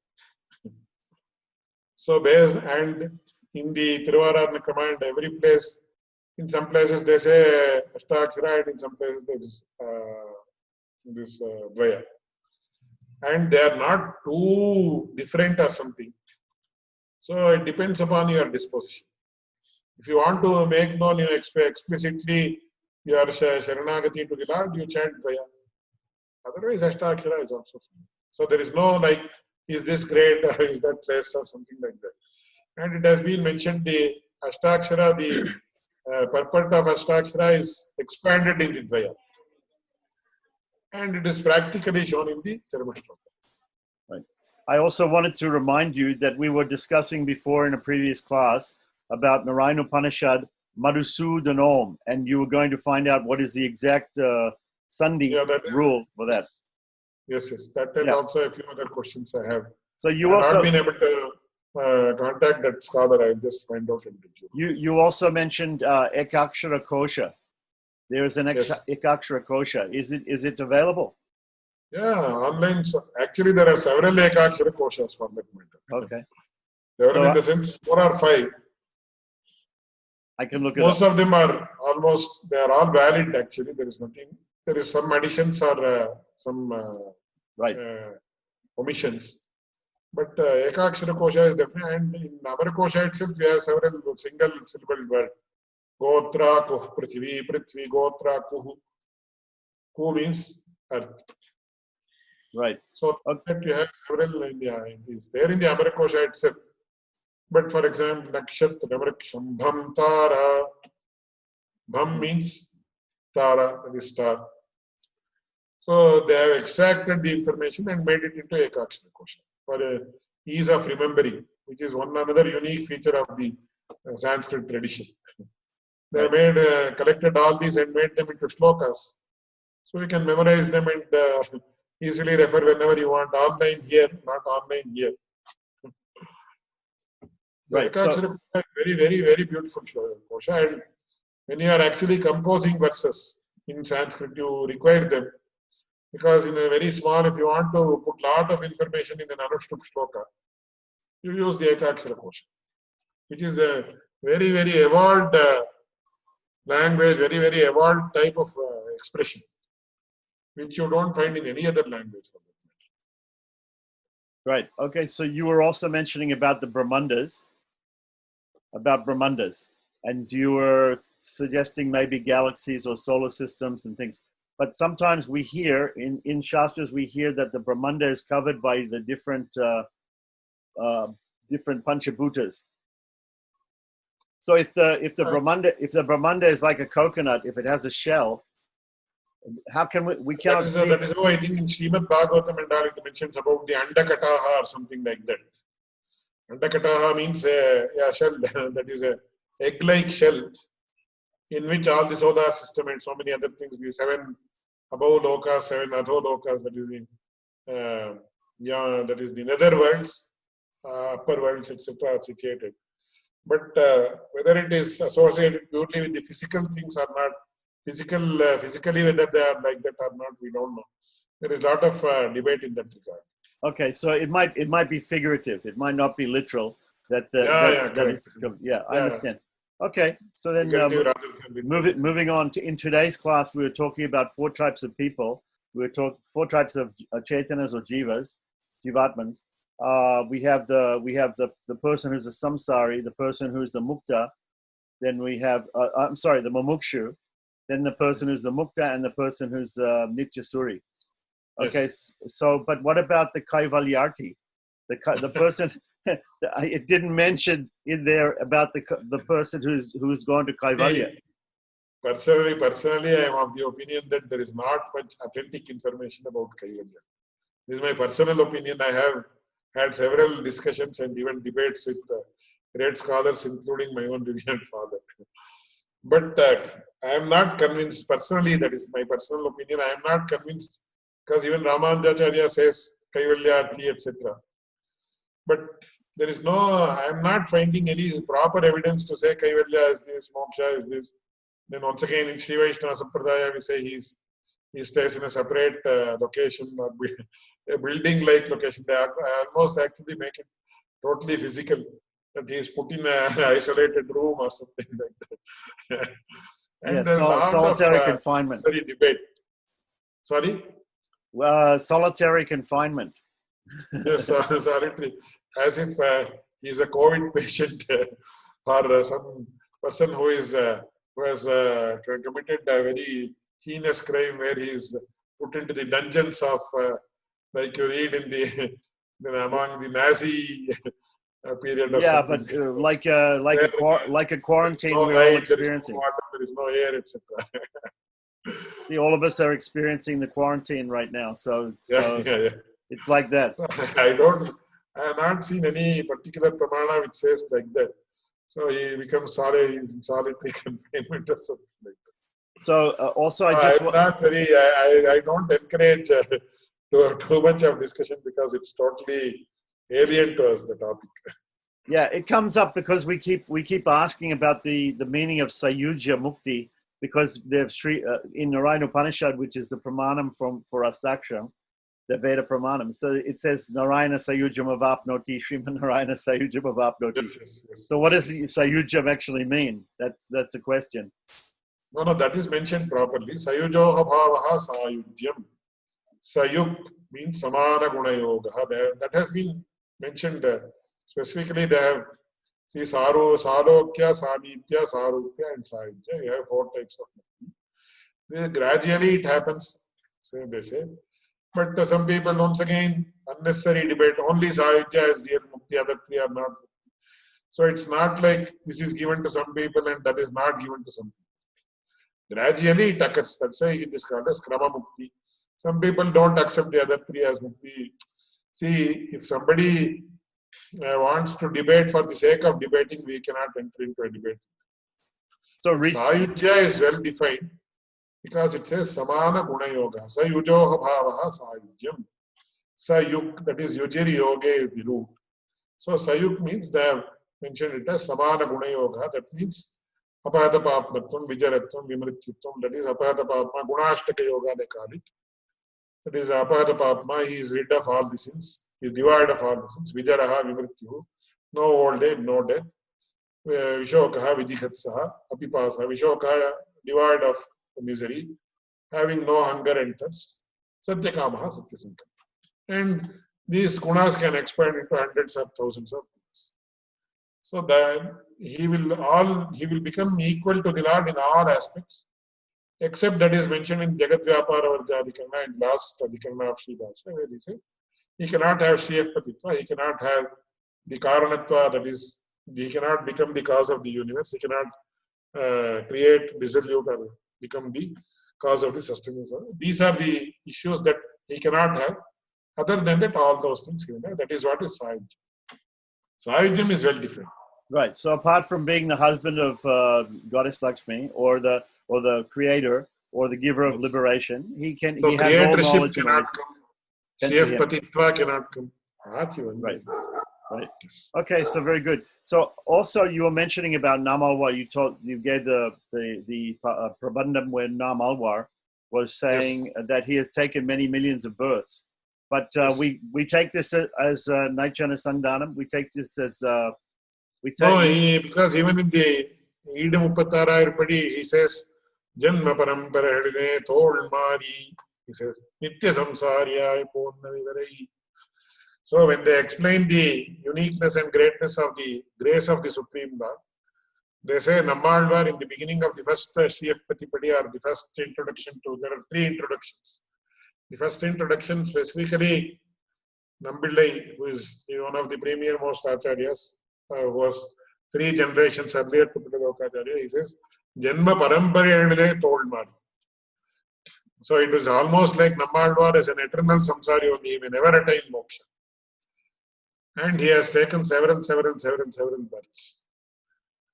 So and in the Tiruvararana command, every place, in some places they say Ashtakshara, and in some places there is this Dvaya. And they are not too different or something. So it depends upon your disposition. If you want to make known explicitly your Sharanagati to the Lord, you chant Dvaya. Otherwise, Ashtakshara is also fine. So there is no like, is this great, or is that less, or something like that. And it has been mentioned the Ashtakshara, the purport of Ashtakshara is expanded in the Dvaya. And it is practically shown in the Charamashloka. Right. I also wanted to remind you that we were discussing before in a previous class about Narayana Upanishad Madhusudanam, and you were going to find out what is the exact Sandhi rule for that. Yes. That and also a few other questions I have. So you also not been able to contact that scholar. I'll just find out and you also mentioned Ekakshara Kosha. There is an Ekakshara Kosha. Is it available? Yeah, online. So actually, there are several Ekakshara Koshas for that matter. Okay. Several in the sense 4 or 5. I can look at most of them are almost, they are all valid actually. There is nothing. There is some additions or some omissions. But Ekakshara Kosha is definitely, and in Amara Kosha itself, we have several single syllable words. Gotra Kuh Prithvi, Prithvi Gotra Kuh. Kuh means earth. Right. So that you have several in there in the Amara Kosha itself. But for example, Nakshatra, Namaksham, Bham, Tara. Bham means Tara, that is star. So they have extracted the information and made it into Ekakshara Kosha for ease of remembering, which is one another unique feature of the Sanskrit tradition. They made collected all these and made them into shlokas, so you can memorize them and easily refer whenever you want. Online here, not online here. Right. Ekakshara Kosha is very, very beautiful Kosha, and when you are actually composing verses in Sanskrit, you require them. Because in a very small, if you want to put lot of information in an Anushtup shloka, you use the Ekakshara Kosha, which is a very, very evolved language, very, very evolved type of expression, which you don't find in any other language. Right. Okay. So you were also mentioning about the Brahmandas, and you were suggesting maybe galaxies or solar systems and things. But sometimes we hear, in Shastras, we hear that the Brahmanda is covered by the different Panchabhutas. So if the Brahmanda is like a coconut, if it has a shell, how can we cannot see? That is how I think in Srimad Bhagavatam and all it mentions about the Andakataha or something like that. Andakataha means a shell, that is a egg-like shell in which all the solar system and so many other things, the 7 above lokas, 7 adho lokas, that is the nether worlds, upper worlds, etc. are situated. But whether it is associated purely with the physical things or not, physically whether they are like that or not, we don't know. There is a lot of debate in that regard. Okay, so it might be figurative. It might not be literal. That Correct. I understand. Okay, so then moving on to in today's class, we were talking about 4 types of people. We were talking 4 types of chaitanas or jivatmans. We have the person who's a samsari, the person who's the mukta. Then we have the mumukshu. Then the person who's the mukta and the person who's the nityasuri. Okay, Yes. so but what about the kaivalyarthi? The person it didn't mention in there about the person who's gone to kaivalya. Personally, I am of the opinion that there is not much authentic information about kaivalya. This is my personal opinion. I have had several discussions and even debates with great scholars, including my own revered father. But I am not convinced. Personally, that is my personal opinion. I am not convinced, because even Ramanujacharya says kaivalyarthi, etc. But there is I am not finding any proper evidence to say kaivalya is this, moksha is this. Then once again in Sri Vaishnava Sampradaya, we say he stays in a separate location or a building-like location. They almost actually make it totally physical, that he is put in an isolated room or something like that. And there's solitary confinement. Debate. Sorry? Solitary confinement. Yes, solitary. As if he is a COVID patient or some person who has committed a very heinous crime where he is put into the dungeons of, like you read in among the Nazi period. But like a quarantine we're all experiencing. There is no air, etc. See, all of us are experiencing the quarantine right now, so it's like that. I have not seen any particular pramana which says like that. So he becomes in solitary confinement or something like that. So also, I don't encourage too much of discussion because it's totally alien to us, the topic. Yeah, it comes up because we keep asking about the meaning of Sayujya Mukti, because there's in Narayana Upanishad, which is the pramanam for Astaksham, the Veda pramanam. So it says Narayana Sayujyam Avapnoti, Sriman Narayana Sayujyam Avapnoti. Yes. So what does Sayujyam actually mean? That's the question. No, that is mentioned properly. Sayujoha bhavaha sayujyam. Sayukt means samana guna yoga. That has been mentioned specifically. They have Salokya, Samipya, Sarupya, and Sayujya. You have 4 types of mukti. Gradually it happens, they say. But some people, once again, unnecessary debate. Only Sayujya is real mukti, other 3 are not mukti. So it's not like this is given to some people and that is not given to some people. Gradually it occurs. That's why it is called as Krama Mukti. Some people don't accept the other 3 as mukti. See, if somebody wants to debate for the sake of debating, we cannot enter into a debate. So Sayujya is well defined because it says Samana Guna Yoga. Sayujoha Bhavaha Sayujyam. Sayuk, that is Yujiri Yoga, is the root. So Sayuk means they have mentioned it as Samana Guna Yoga. That means Apahata Papmatvam, Vijaratvam, Vimrityutvam. That is Apahata Papma, Gunashtaka Yoga they call it. That is Apahata Papma, he is rid of all the sins. He is devoid of all the sins. Vijaraha, Vimrityu. No old age, no death. Vishokaha, Vijikhatsaha, Apipasa. Vishokaha, devoid of misery. Having no hunger and thirst. Satyakamaha, Satyasankam. And these gunas can expand into hundreds of thousands of gunas. So that he will become equal to the Lord in all aspects, except that is mentioned in Jagat Vyapara Varjadikarna in last Adhikarna of Sri Bhasha, where he said he cannot have Shriyaf Patitva, he cannot have the Karanatva, that is, he cannot become the cause of the universe, he cannot create, dissolute, or become the cause of the sustenance. These are the issues that he cannot have. Other than that, all those things he will have. That is what is Sayujyam. Sayujyam is well different. Right. So apart from being the husband of Goddess Lakshmi, or the creator, or the giver of liberation, he has all knowledge. Cannot come. Shriyaf Patitva cannot come. Right. Right. Okay, so very good. So also you were mentioning about Namalwar. You gave the Prabandham where Namalwar was saying that he has taken many millions of births. But we take this as Naichana Sandhanam. We take this as because even in the Idam Upatara, he says, Janma Parampara Hadine Tol Mari. He says, Nitya Samsarya Ponnadivarai. So when they explain the uniqueness and greatness of the grace of the Supreme Lord, they say Nammalvar in the beginning of the first Shriyaf Patipadi or the first introduction to, there are 3 introductions. The first introduction specifically, Nambillai, who is one of the premier most acharyas, who was 3 generations earlier to Puttadokacharya, he says, Janma Paramparayane Tolmari. So it was almost like Nammalvar as an eternal samsari only, he may never attain moksha. And he has taken several births.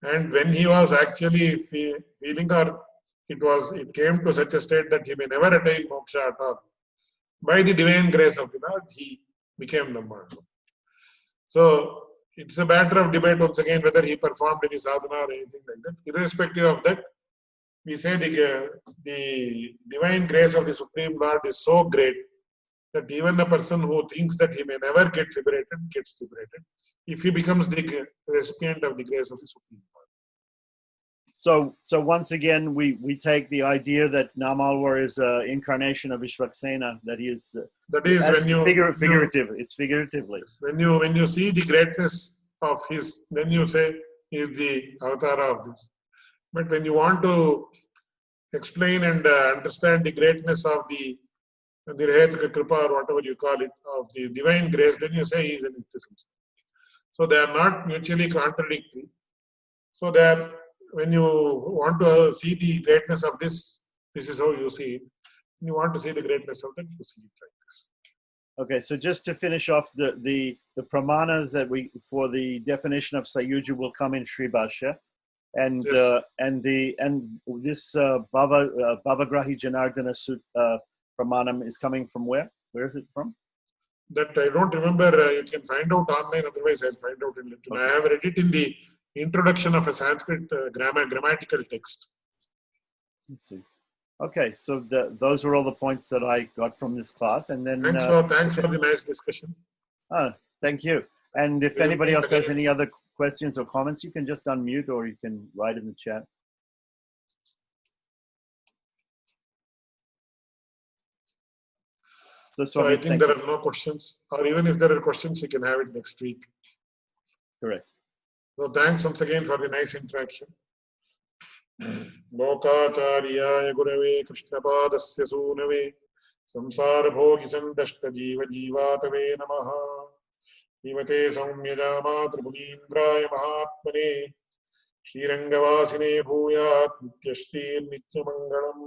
And when he was actually feeling, or it came to such a state that he may never attain moksha at all, by the divine grace of the Lord, he became Nammalvar. So it's a matter of debate once again whether he performed any sadhana or anything like that. Irrespective of that, we say the divine grace of the Supreme Lord is so great that even a person who thinks that he may never get liberated, gets liberated, if he becomes the recipient of the grace of the Supreme Lord. So once again, we take the idea that Namalwar is an incarnation of Vishwaksena, that he is that is when you figurative. It's figuratively. When you see the greatness of his, then you say he is the avatara of this. But when you want to explain and understand the greatness of the Rahetuka Kripa or whatever you call it, of the divine grace, then you say he is an Nitya Samsara. So they are not mutually contradictory. So they are, when you want to see the greatness of this is how you see it. When you want to see the greatness of that, you see it like this. Okay, so just to finish off, the pramanas that for the definition of Sayuja will come in Sri Bhashya, and this Bhavagrahi Janardana pramanam is coming from where? Where is it from? That I don't remember. You can find out online. Otherwise, I'll find out in LinkedIn. Okay. I have read it in the introduction of a Sanskrit grammatical text. Let's see. Okay, so those were all the points that I got from this class, and then thanks for the nice discussion. Thank you. And if anybody else has any other questions or comments, you can just unmute or you can write in the chat. So I think there are no questions, or even if there are questions, we can have it next week. Correct. So thanks once again for the nice interaction. Lokacharya Gurave Krishnapadasya Sunave Samsara Bhogi Sandashta Jiva Jivatave Namaha Himate Saumyajama Tribhunindraya Mahatmane Shrirangavasine Bhuyat Nityashri Nityamangalam.